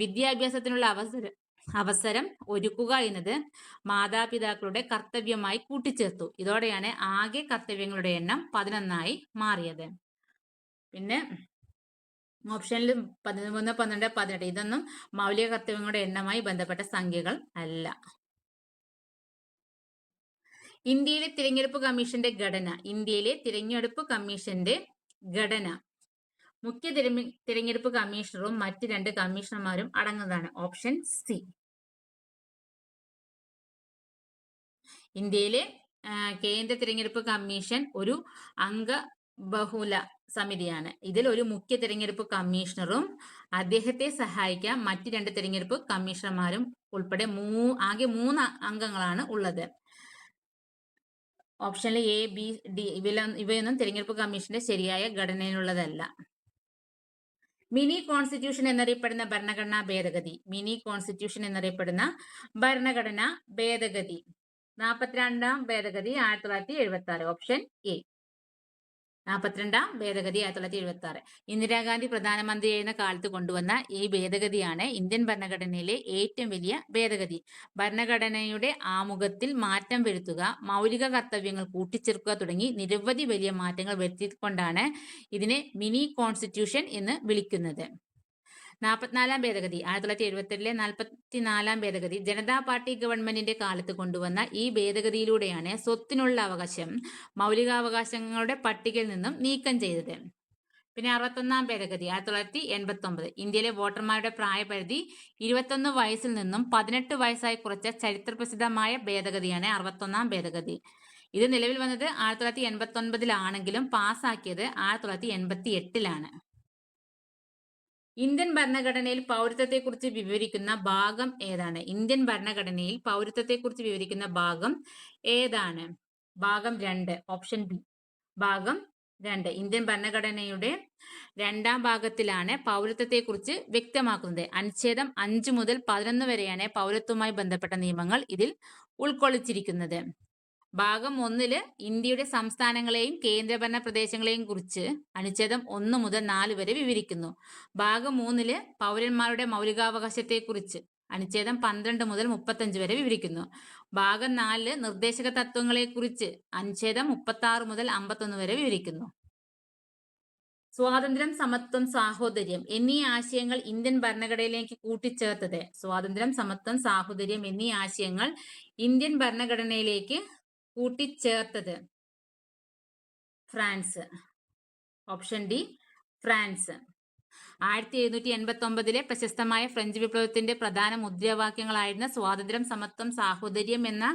S1: വിദ്യാഭ്യാസത്തിനുള്ള അവസരം ഒരുക്കുക എന്നത് മാതാപിതാക്കളുടെ കർത്തവ്യമായി കൂട്ടിച്ചേർത്തു. ഇതോടെയാണ് ആകെ കർത്തവ്യങ്ങളുടെ എണ്ണം 11 മാറിയത്. പിന്നെ ഓപ്ഷനിൽ 13, 12, 18 ഇതൊന്നും മൗലിക കർത്തവ്യങ്ങളുടെ എണ്ണമായി ബന്ധപ്പെട്ട സംഖ്യകൾ അല്ല. ഇന്ത്യയിലെ തിരഞ്ഞെടുപ്പ് കമ്മീഷന്റെ ഘടന. ഇന്ത്യയിലെ തിരഞ്ഞെടുപ്പ് കമ്മീഷന്റെ ഘടന മുഖ്യ തിരഞ്ഞെടുപ്പ് കമ്മീഷണറും മറ്റ് 2 കമ്മീഷണർമാരും അടങ്ങുന്നതാണ്. Option C. ഇന്ത്യയിലെ കേന്ദ്ര തിരഞ്ഞെടുപ്പ് കമ്മീഷൻ ഒരു അംഗ ബഹുല സമിതിയാണ്. ഇതിൽ ഒരു മുഖ്യ തിരഞ്ഞെടുപ്പ് കമ്മീഷണറും അദ്ദേഹത്തെ സഹായിക്കാൻ മറ്റ് 2 തിരഞ്ഞെടുപ്പ് കമ്മീഷണർമാരും ഉൾപ്പെടെ ആകെ 3 അംഗങ്ങളാണ് ഉള്ളത്. ഓപ്ഷനിൽ എ, ബി, ഡി ഇവയൊന്നും തിരഞ്ഞെടുപ്പ് കമ്മീഷന്റെ ശരിയായ ഘടനയിലുള്ളതല്ല. മിനി കോൺസ്റ്റിറ്റ്യൂഷൻ എന്നറിയപ്പെടുന്ന ഭരണഘടനാ ഭേദഗതി. മിനി കോൺസ്റ്റിറ്റ്യൂഷൻ എന്നറിയപ്പെടുന്ന ഭരണഘടനാ ഭേദഗതി 42 ഭേദഗതി 1976. Option A. 42 ഭേദഗതി 1976. ഇന്ദിരാഗാന്ധി പ്രധാനമന്ത്രിയായിരുന്ന കാലത്ത് കൊണ്ടുവന്ന ഈ ഭേദഗതിയാണ് ഇന്ത്യൻ ഭരണഘടനയിലെ ഏറ്റവും വലിയ ഭേദഗതി. ഭരണഘടനയുടെ ആമുഖത്തിൽ മാറ്റം വരുത്തുക, മൗലിക കർത്തവ്യങ്ങൾ കൂട്ടിച്ചേർക്കുക തുടങ്ങി നിരവധി വലിയ മാറ്റങ്ങൾ വരുത്തിക്കൊണ്ടാണ് ഇതിനെ മിനി കോൺസ്റ്റിറ്റ്യൂഷൻ എന്ന് വിളിക്കുന്നത്. 44 ഭേദഗതി 1977 44 ഭേദഗതി ജനതാ പാർട്ടി ഗവൺമെന്റിന്റെ കാലത്ത് കൊണ്ടുവന്ന ഈ ഭേദഗതിയിലൂടെയാണ് സ്വത്തിനുള്ള അവകാശം മൗലികാവകാശങ്ങളുടെ പട്ടികയിൽ നിന്നും നീക്കം ചെയ്തത്. പിന്നെ 61 ഭേദഗതി 1989 ഇന്ത്യയിലെ വോട്ടർമാരുടെ പ്രായപരിധി 21 വയസ്സിൽ നിന്നും 18 വയസ്സായി കുറച്ച ചരിത്രപ്രസിദ്ധമായ ഭേദഗതിയാണ് 61 ഭേദഗതി. ഇത് നിലവിൽ വന്നത് 1989 പാസ്സാക്കിയത് 1988. ഇന്ത്യൻ ഭരണഘടനയിൽ പൗരത്വത്തെക്കുറിച്ച് വിവരിക്കുന്ന ഭാഗം ഏതാണ്? ഇന്ത്യൻ ഭരണഘടനയിൽ പൗരത്വത്തെക്കുറിച്ച് വിവരിക്കുന്ന ഭാഗം ഏതാണ്? ഭാഗം 2. Option B. ഭാഗം 2. ഇന്ത്യൻ ഭരണഘടനയുടെ 2ാം ഭാഗത്തിലാണ് പൗരത്വത്തെക്കുറിച്ച് വ്യക്തമാക്കുന്നത്. അനുച്ഛേദം 5 മുതൽ 11 വരെയാണ് പൗരത്വവുമായി ബന്ധപ്പെട്ട നിയമങ്ങൾ ഇതിൽ ഉൾക്കൊള്ളിച്ചിരിക്കുന്നത്. ഭാഗം 1 ഇന്ത്യയുടെ സംസ്ഥാനങ്ങളെയും കേന്ദ്രഭരണ പ്രദേശങ്ങളെയും കുറിച്ച് അനുച്ഛേദം 1 മുതൽ 4 വരെ വിവരിക്കുന്നു. ഭാഗം 3 പൗരന്മാരുടെ മൗലികാവകാശത്തെക്കുറിച്ച് അനുച്ഛേദം 12 മുതൽ 35 വരെ വിവരിക്കുന്നു. ഭാഗം 4 നിർദ്ദേശക തത്വങ്ങളെക്കുറിച്ച് അനുച്ഛേദം 36 മുതൽ 51 വരെ വിവരിക്കുന്നു. സ്വാതന്ത്ര്യം, സമത്വം, സാഹോദര്യം എന്നീ ആശയങ്ങൾ ഇന്ത്യൻ ഭരണഘടനയിലേക്ക് കൂട്ടിച്ചേർത്തത്. സ്വാതന്ത്ര്യം, സമത്വം, സാഹോദര്യം എന്നീ ആശയങ്ങൾ ഇന്ത്യൻ ഭരണഘടനയിലേക്ക് കൂട്ടിച്ചേർത്തത് ഫ്രാൻസ്. Option D France. 1789 പ്രശസ്തമായ ഫ്രഞ്ച് വിപ്ലവത്തിന്റെ പ്രധാന മുദ്രാവാക്യങ്ങളായിരുന്ന സ്വാതന്ത്ര്യം, സമത്വം, സാഹോദര്യം എന്ന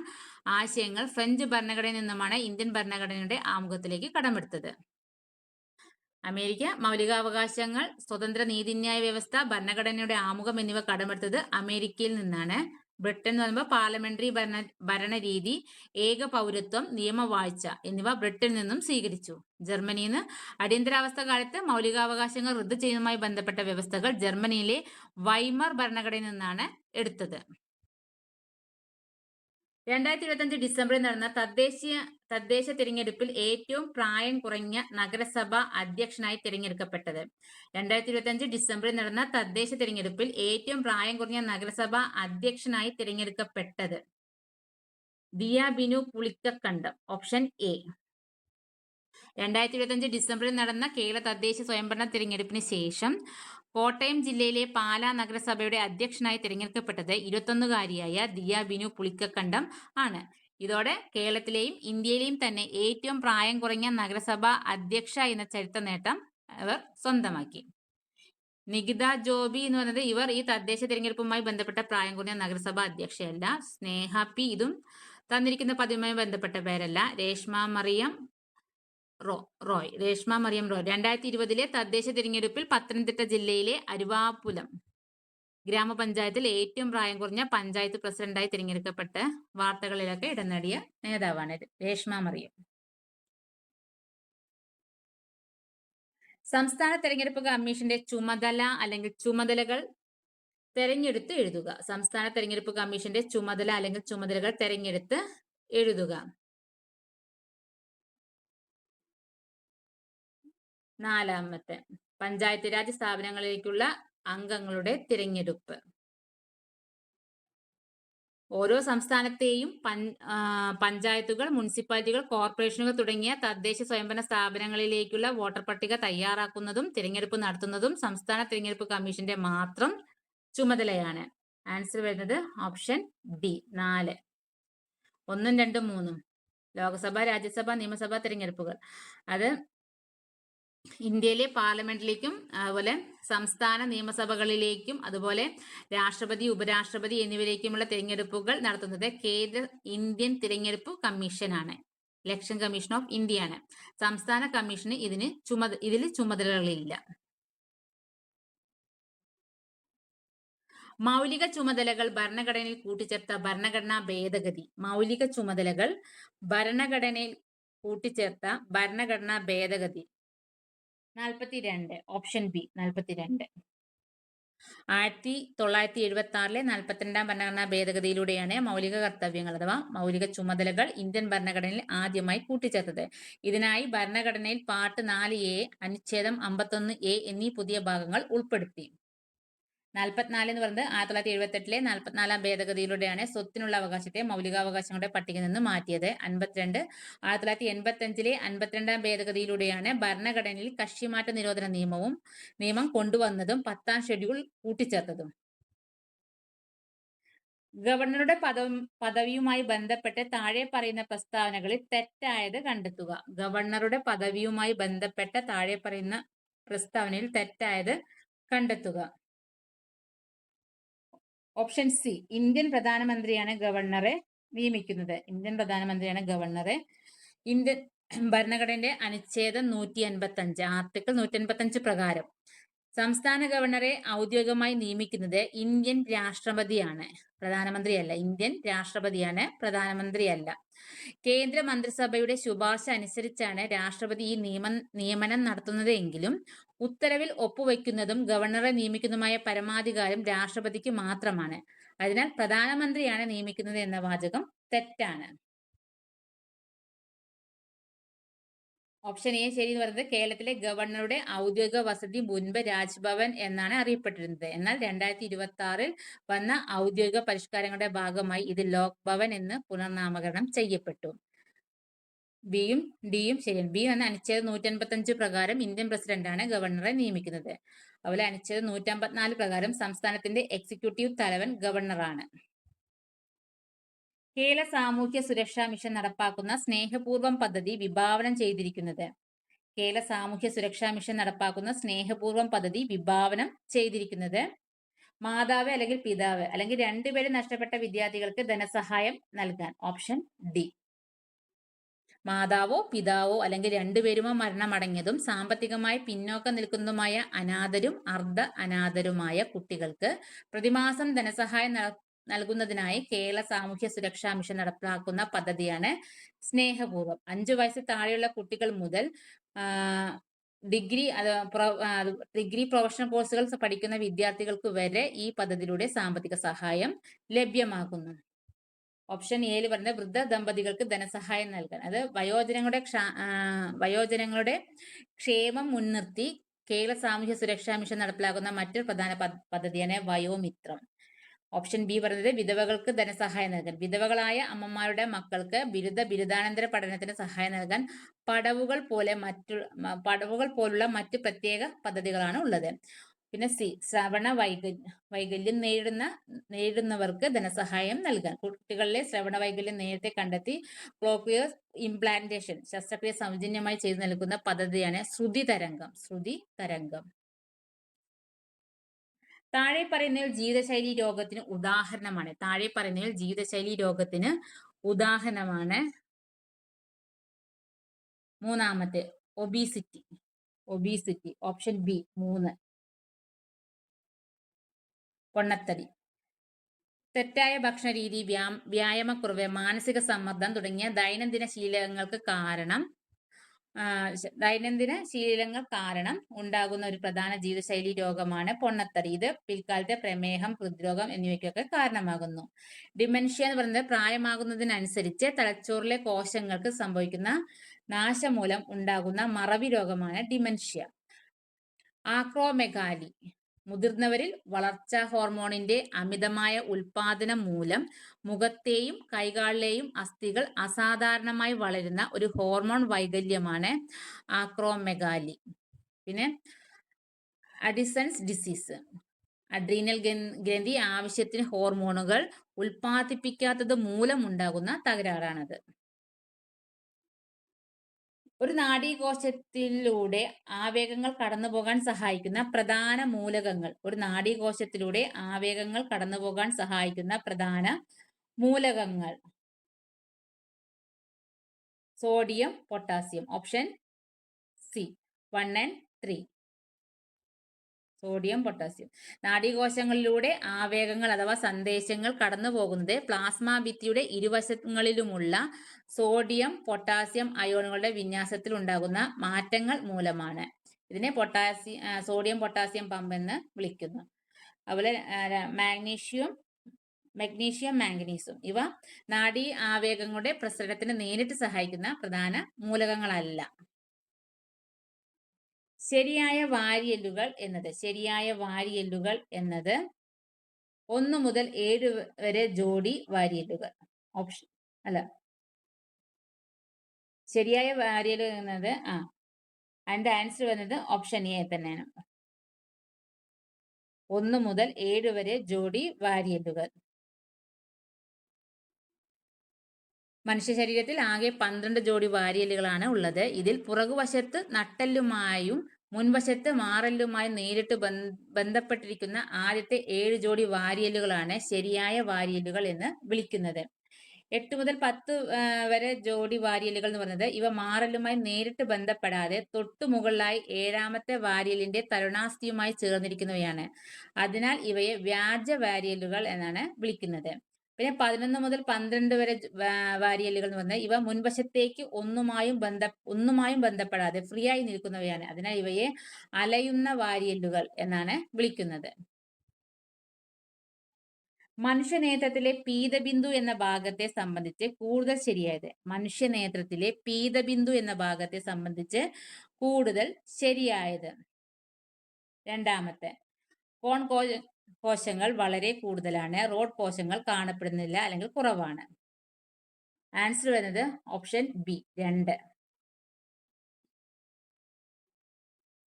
S1: ആശയങ്ങൾ ഫ്രഞ്ച് ഭരണഘടനയിൽ നിന്നുമാണ് ഇന്ത്യൻ ഭരണഘടനയുടെ ആമുഖത്തിലേക്ക് കടമെടുത്തത്. അമേരിക്ക മൗലികാവകാശങ്ങൾ, സ്വതന്ത്ര നീതിന്യായ വ്യവസ്ഥ, ഭരണഘടനയുടെ ആമുഖം എന്നിവ കടമെടുത്തത് അമേരിക്കയിൽ നിന്നാണ്. ബ്രിട്ടൻ എന്ന് പറയുമ്പോൾ പാർലമെന്ററി ഭരണരീതി, ഏക പൗരത്വം, നിയമവാഴ്ച എന്നിവ ബ്രിട്ടനിൽ നിന്നും സ്വീകരിച്ചു. ജർമ്മനിയിൽ നിന്ന് അടിയന്തരാവസ്ഥ കാലത്ത് മൗലികാവകാശങ്ങൾ റദ്ദു ചെയ്യുന്നതുമായി ബന്ധപ്പെട്ട വ്യവസ്ഥകൾ ജർമ്മനിയിലെ വൈമർ ഭരണഘടനയിൽ നിന്നാണ് എടുത്തത്. 2025 ഡിസംബറിൽ നടന്ന തദ്ദേശ തിരഞ്ഞെടുപ്പിൽ ഏറ്റവും പ്രായം കുറഞ്ഞ നഗരസഭ അധ്യക്ഷനായി തിരഞ്ഞെടുക്കപ്പെട്ടത്. 2025 ഡിസംബറിൽ നടന്ന തദ്ദേശ തിരഞ്ഞെടുപ്പിൽ ഏറ്റവും പ്രായം കുറഞ്ഞ നഗരസഭ അധ്യക്ഷനായി തിരഞ്ഞെടുക്കപ്പെട്ടത് ദിയ ബിനു പുളിക്കക്കണ്ടം. Option A. 2025 ഡിസംബറിൽ നടന്ന കേരള തദ്ദേശ സ്വയംഭരണ തിരഞ്ഞെടുപ്പിന് ശേഷം കോട്ടയം ജില്ലയിലെ പാലാ നഗരസഭയുടെ അധ്യക്ഷനായി തിരഞ്ഞെടുക്കപ്പെട്ടത് 21-കാരിയായ ദിയ ബിനു പുളിക്കക്കണ്ടം ആണ്. ഇതോടെ കേരളത്തിലെയും ഇന്ത്യയിലെയും തന്നെ ഏറ്റവും പ്രായം കുറഞ്ഞ നഗരസഭ അധ്യക്ഷ എന്ന ചരിത്ര നേട്ടം അവർ സ്വന്തമാക്കി. നികിത ജോബി എന്ന് പറയുന്നത് ഇവർ ഈ തദ്ദേശ തിരഞ്ഞെടുപ്പുമായി ബന്ധപ്പെട്ട പ്രായം കുറഞ്ഞ നഗരസഭാ അധ്യക്ഷയല്ല. സ്നേഹ പി ഇതും തന്നിരിക്കുന്ന പദവിയുമായി ബന്ധപ്പെട്ട പേരല്ല. രേഷ്മ മറിയം റോയ് 2020 തദ്ദേശ തിരഞ്ഞെടുപ്പിൽ പത്തനംതിട്ട ജില്ലയിലെ അരുവാപ്പുലം ഗ്രാമപഞ്ചായത്തിൽ ഏറ്റവും പ്രായം കുറഞ്ഞ പഞ്ചായത്ത് പ്രസിഡന്റായി തിരഞ്ഞെടുക്കപ്പെട്ട് വാർത്തകളിലൊക്കെ ഇടം നേടിയ നേതാവാണ് രേഷ്മ മറിയം. സംസ്ഥാന തെരഞ്ഞെടുപ്പ് കമ്മീഷന്റെ ചുമതല അല്ലെങ്കിൽ ചുമതലകൾ തെരഞ്ഞെടുത്ത് എഴുതുക. സംസ്ഥാന തെരഞ്ഞെടുപ്പ് കമ്മീഷന്റെ ചുമതല അല്ലെങ്കിൽ ചുമതലകൾ തെരഞ്ഞെടുത്ത് എഴുതുക. 4-മത്തെ പഞ്ചായത്ത് രാജ് സ്ഥാപനങ്ങളിലേക്കുള്ള അംഗങ്ങളുടെ തിരഞ്ഞെടുപ്പ്. ഓരോ സംസ്ഥാനത്തെയും പഞ്ചായത്തുകൾ, മുനിസിപ്പാലിറ്റികൾ, കോർപ്പറേഷനുകൾ തുടങ്ങിയ തദ്ദേശ സ്വയംഭരണ സ്ഥാപനങ്ങളിലേക്കുള്ള വോട്ടർ പട്ടിക തയ്യാറാക്കുന്നതും തിരഞ്ഞെടുപ്പ് നടത്തുന്നതും സംസ്ഥാന തിരഞ്ഞെടുപ്പ് കമ്മീഷന്റെ മാത്രം ചുമതലയാണ്. ആൻസർ വരുന്നത് ഓപ്ഷൻ ഡി 4. 1, 2, 3 ലോക്സഭ, രാജ്യസഭ, നിയമസഭ തിരഞ്ഞെടുപ്പുകൾ. അത് ഇന്ത്യയിലെ പാർലമെന്റിലേക്കും അതുപോലെ സംസ്ഥാന നിയമസഭകളിലേക്കും അതുപോലെ രാഷ്ട്രപതി, ഉപരാഷ്ട്രപതി എന്നിവയിലേക്കുമുള്ള തിരഞ്ഞെടുപ്പുകൾ നടത്തുന്നത് കേന്ദ്ര ഇന്ത്യൻ തിരഞ്ഞെടുപ്പ് കമ്മീഷനാണ്. ഇലക്ഷൻ കമ്മീഷൻ ഓഫ് ഇന്ത്യയാണ്. സംസ്ഥാന കമ്മീഷന് ഇതിൽ ചുമതലകളില്ല. മൗലിക ചുമതലകൾ ഭരണഘടനയിൽ കൂട്ടിച്ചേർത്ത ഭരണഘടനാ ഭേദഗതി. മൗലിക ചുമതലകൾ ഭരണഘടനയിൽ കൂട്ടിച്ചേർത്ത ഭരണഘടനാ ഭേദഗതി 42. Option B 42. 1976 42-ാം ഭരണഘടനാ ഭേദഗതിയിലൂടെയാണ് മൗലിക കർത്തവ്യങ്ങൾ അഥവാ മൗലിക ചുമതലകൾ ഇന്ത്യൻ ഭരണഘടനയിൽ ആദ്യമായി കൂട്ടിച്ചേർത്തത്. ഇതിനായി ഭരണഘടനയിൽ പാർട്ട് 4A, അനുച്ഛേദം 51A എന്നീ പുതിയ ഭാഗങ്ങൾ ഉൾപ്പെടുത്തി. 44 എന്ന് പറയുന്നത് 1978 44-ാം ഭേദഗതിയിലൂടെയാണ് സ്വത്തിനുള്ള അവകാശത്തെ മൗലികാവകാശങ്ങളുടെ പട്ടികയിൽ നിന്ന് മാറ്റിയത്. 52 1985 52-ാം ഭേദഗതിയിലൂടെയാണ് ഭരണഘടനയിൽ കക്ഷിമാറ്റ നിരോധന നിയമം കൊണ്ടുവന്നതും 10-ാം ഷെഡ്യൂൾ കൂട്ടിച്ചേർത്തതും. ഗവർണറുടെ പദവിയുമായി ബന്ധപ്പെട്ട് താഴെ പറയുന്ന പ്രസ്താവനകളിൽ തെറ്റായത് കണ്ടെത്തുക. ഗവർണറുടെ പദവിയുമായി ബന്ധപ്പെട്ട താഴെ പറയുന്ന പ്രസ്താവനയിൽ തെറ്റായത് കണ്ടെത്തുക. ഓപ്ഷൻ സി ഇന്ത്യൻ പ്രധാനമന്ത്രിയാണ് ഗവർണറെ നിയമിക്കുന്നത്. ഇന്ത്യൻ ഭരണഘടനയുടെ അനുച്ഛേദം 185 ആർട്ടിക്കിൾ 185 പ്രകാരം സംസ്ഥാന ഗവർണറെ ഔദ്യോഗികമായി നിയമിക്കുന്നത് ഇന്ത്യൻ രാഷ്ട്രപതിയാണ്, പ്രധാനമന്ത്രിയല്ല. ഇന്ത്യൻ രാഷ്ട്രപതിയാണ്, പ്രധാനമന്ത്രിയല്ല. കേന്ദ്ര മന്ത്രിസഭയുടെ ശുപാർശ അനുസരിച്ചാണ് രാഷ്ട്രപതി ഈ നിയമനം നടത്തുന്നത് എങ്കിലും ഉത്തരവിൽ ഒപ്പുവെക്കുന്നതും ഗവർണറെ നിയമിക്കുന്നതുമായ പരമാധികാരം രാഷ്ട്രപതിക്ക് മാത്രമാണ്. അതിനാൽ പ്രധാനമന്ത്രിയാണ് നിയമിക്കുന്നത് എന്ന വാചകം തെറ്റാണ്. ഓപ്ഷൻ എ ശരി എന്ന് പറയുന്നത് കേരളത്തിലെ ഗവർണറുടെ ഔദ്യോഗിക വസതി മുൻപ് രാജ്ഭവൻ എന്നാണ് അറിയപ്പെട്ടിരുന്നത്. എന്നാൽ 2026 വന്ന ഔദ്യോഗിക പരിഷ്കാരങ്ങളുടെ ഭാഗമായി ഇത് ലോക് ഭവൻ എന്ന് പുനർനാമകരണം ചെയ്യപ്പെട്ടു. ബിയും ഡിയും ശരിയാണ്. ബി എന്ന അനുച്ഛേദം 185 പ്രകാരം ഇന്ത്യൻ പ്രസിഡന്റാണ് ഗവർണറെ നിയമിക്കുന്നത്. അതുപോലെ അനുച്ഛേദം 154 പ്രകാരം സംസ്ഥാനത്തിന്റെ എക്സിക്യൂട്ടീവ് തലവൻ ഗവർണറാണ്. കേരള സാമൂഹ്യ സുരക്ഷാ മിഷൻ നടപ്പാക്കുന്ന സ്നേഹപൂർവം പദ്ധതി വിഭാവനം ചെയ്തിരിക്കുന്നത്. കേരള സാമൂഹ്യ സുരക്ഷാ മിഷൻ നടപ്പാക്കുന്ന സ്നേഹപൂർവം പദ്ധതി വിഭാവനം ചെയ്തിരിക്കുന്നത് മാതാവ് അല്ലെങ്കിൽ പിതാവ് അല്ലെങ്കിൽ രണ്ടുപേരും നഷ്ടപ്പെട്ട വിദ്യാർത്ഥികൾക്ക് ധനസഹായം നൽകാൻ. Option D. മാതാവോ പിതാവോ അല്ലെങ്കിൽ രണ്ടുപേരുമോ മരണമടഞ്ഞതും സാമ്പത്തികമായി പിന്നോക്കം നിൽക്കുന്നതുമായ അനാഥരും അർദ്ധ അനാഥരുമായ കുട്ടികൾക്ക് പ്രതിമാസം ധനസഹായം നൽകുന്നതിനായി കേരള സാമൂഹ്യ സുരക്ഷാ മിഷൻ നടപ്പിലാക്കുന്ന പദ്ധതിയാണ് സ്നേഹപൂർവം. 5 വയസ്സിൽ താഴെയുള്ള കുട്ടികൾ മുതൽ ഡിഗ്രി പ്രൊഫഷണൽ കോഴ്സുകൾ പഠിക്കുന്ന വിദ്യാർത്ഥികൾക്ക് വരെ ഈ പദ്ധതിയിലൂടെ സാമ്പത്തിക സഹായം ലഭ്യമാക്കുന്നു. ഓപ്ഷൻ എയിൽ പറഞ്ഞ വൃദ്ധ ദമ്പതികൾക്ക് ധനസഹായം നൽകാൻ. അത് വയോജനങ്ങളുടെ ക്ഷേമം മുൻനിർത്തി കേരള സാമൂഹ്യ സുരക്ഷാ മിഷൻ നടപ്പിലാക്കുന്ന മറ്റൊരു പ്രധാന പദ്ധതിയാണ് വയോമിത്രം. ഓപ്ഷൻ ബി പറയുന്നത് വിധവകൾക്ക് ധനസഹായം നൽകാൻ. വിധവകളായ അമ്മമാരുടെ മക്കൾക്ക് ബിരുദാനന്തര പഠനത്തിന് സഹായം നൽകാൻ പടവുകൾ പോലുള്ള മറ്റ് പ്രത്യേക പദ്ധതികളാണ് ഉള്ളത്. പിന്നെ സി ശ്രവണ വൈകല്യം നേരിടുന്നവർക്ക് ധനസഹായം നൽകാൻ. കുട്ടികളിലെ ശ്രവണ വൈകല്യം നേരത്തെ കണ്ടെത്തി കോക്ലിയർ ഇംപ്ലാന്റേഷൻ ശസ്ത്രക്രിയ സൗജന്യമായി ചെയ്തു നൽകുന്ന പദ്ധതിയാണ് ശ്രുതി തരംഗം. താഴെ പറയുന്നതിൽ ജീവിതശൈലി രോഗത്തിന് ഉദാഹരണമാണ്. താഴെ പറയുന്നതിൽ ജീവിതശൈലി രോഗത്തിന് ഉദാഹരണമാണ് മൂന്നാമത്തെ ഒബീസിറ്റി. Obesity option B 3. പൊണ്ണത്തടി. തെറ്റായ ഭക്ഷണരീതി, വ്യായാമക്കുറവ്, മാനസിക സമ്മർദ്ദം തുടങ്ങിയ ദൈനംദിന ശീലങ്ങൾ കാരണം ഉണ്ടാകുന്ന ഒരു പ്രധാന ജീവിതശൈലി രോഗമാണ് പൊണ്ണത്തടി. ഇത് പിൽക്കാലത്തെ പ്രമേഹം, ഹൃദ്രോഗം എന്നിവയ്ക്കൊക്കെ കാരണമാകുന്നു. ഡിമെൻഷ്യ എന്ന് പറയുന്നത് പ്രായമാകുന്നതിനനുസരിച്ച് തലച്ചോറിലെ കോശങ്ങൾക്ക് സംഭവിക്കുന്ന നാശം മൂലം ഉണ്ടാകുന്ന മറവി രോഗമാണ് ഡിമെൻഷ്യ. ആക്രോമെഗാലി. മുതിർന്നവരിൽ വളർച്ചാ ഹോർമോണിന്റെ അമിതമായ ഉൽപാദനം മൂലം മുഖത്തെയും കൈകാലിലെയും അസ്ഥികൾ അസാധാരണമായി വളരുന്ന ഒരു ഹോർമോൺ വൈകല്യമാണ് ആക്രോമെഗാലി. പിന്നെ അഡിസൺസ് ഡിസീസ്. അഡ്രീനൽ ഗ്രന്ഥി ആവശ്യത്തിന് ഹോർമോണുകൾ ഉൽപ്പാദിപ്പിക്കാത്തത് മൂലം ഉണ്ടാകുന്ന തകരാറാണത്. ഒരു നാഡീകോശത്തിലൂടെ ആവേഗങ്ങൾ കടന്നുപോകാൻ സഹായിക്കുന്ന പ്രധാന മൂലകങ്ങൾ. ഒരു നാഡീകോശത്തിലൂടെ ആവേഗങ്ങൾ കടന്നുപോകാൻ സഹായിക്കുന്ന പ്രധാന മൂലകങ്ങൾ. Sodium, potassium. Option C 1 and 3. Sodium, potassium. നാഡീകോശങ്ങളിലൂടെ ആവേഗങ്ങൾ അഥവാ സന്ദേശങ്ങൾ കടന്നു പോകുന്നത് പ്ലാസ്മ ഭിത്തിയുടെ ഇരുവശങ്ങളിലുമുള്ള സോഡിയം, പൊട്ടാസ്യം അയോണുകളുടെ വിന്യാസത്തിൽ ഉണ്ടാകുന്ന മാറ്റങ്ങൾ മൂലമാണ്. ഇതിനെ സോഡിയം പൊട്ടാസ്യം പമ്പ് എന്ന് വിളിക്കുന്നു. അതുപോലെ മഗ്നീഷ്യം, മാംഗനീസും ഇവ നാഡീ ആവേഗങ്ങളുടെ പ്രസരണത്തിന് നേരിട്ട് സഹായിക്കുന്ന പ്രധാന മൂലകങ്ങളല്ല. ശരിയായ വാരിയെല്ലുകൾ എന്നത് 1 മുതൽ 7 വരെ ജോഡി വാരിയെല്ലുകൾ. ശരിയായ വാരിയെല്ലുകൾ എന്നത് അതിന്റെ ആൻസർ വരുന്നത് ഓപ്ഷൻ എ തന്നെയാണ്. 1 മുതൽ 7 വരെ ജോഡി വാരിയെല്ലുകൾ. മനുഷ്യ ശരീരത്തിൽ ആകെ 12 ജോഡി വാരിയെല്ലുകളാണ് ഉള്ളത്. ഇതിൽ പുറകുവശത്ത് നട്ടെല്ലുമായും മുൻവശത്ത് മാറെല്ലുമായും നേരിട്ട് ബന്ധപ്പെട്ടിരിക്കുന്ന ആദ്യത്തെ 7 ജോഡി വാരിയെല്ലുകളാണ് ശരിയായ വാരിയെല്ലുകൾ എന്ന് വിളിക്കുന്നത്. 8 മുതൽ 10 വരെ ജോഡി വാരിയെല്ലുകൾ എന്ന് പറയുന്നത് ഇവ മാറെല്ലുമായി നേരിട്ട് ബന്ധപ്പെടാതെ തൊട്ടു മുകളിലായി 7ാമത്തെ വാരിയെല്ലിന്റെ തരുണാസ്ഥിയുമായി ചേർന്നിരിക്കുന്നവയാണ്. അതിനാൽ ഇവയെ വ്യാജ വാരിയെല്ലുകൾ എന്നാണ് വിളിക്കുന്നത്. പിന്നെ 11 മുതൽ 12 വരെ വാരിയെല്ലുകൾ എന്ന് പറഞ്ഞാൽ ഇവ മുൻവശത്തേക്ക് ഒന്നുമായും ബന്ധപ്പെടാതെ ഫ്രീ ആയി നിൽക്കുന്നവയാണ്. അതിനാൽ ഇവയെ അലയുന്ന വാരിയെല്ലുകൾ എന്നാണ് വിളിക്കുന്നത്. മനുഷ്യനേത്രത്തിലെ പീതബിന്ദു എന്ന ഭാഗത്തെ സംബന്ധിച്ച് കൂടുതൽ ശരിയായത്. മനുഷ്യനേത്രത്തിലെ പീതബിന്ദു എന്ന ഭാഗത്തെ സംബന്ധിച്ച് കൂടുതൽ ശരിയായത്. 2ാമത്തെ, കോൺ കോശങ്ങൾ വളരെ കൂടുതലാണ്. റോഡ് കോശങ്ങൾ കാണപ്പെടുന്നില്ല അല്ലെങ്കിൽ കുറവാണ്. ആൻസർ വരുന്നത് ഓപ്ഷൻ ബി 2.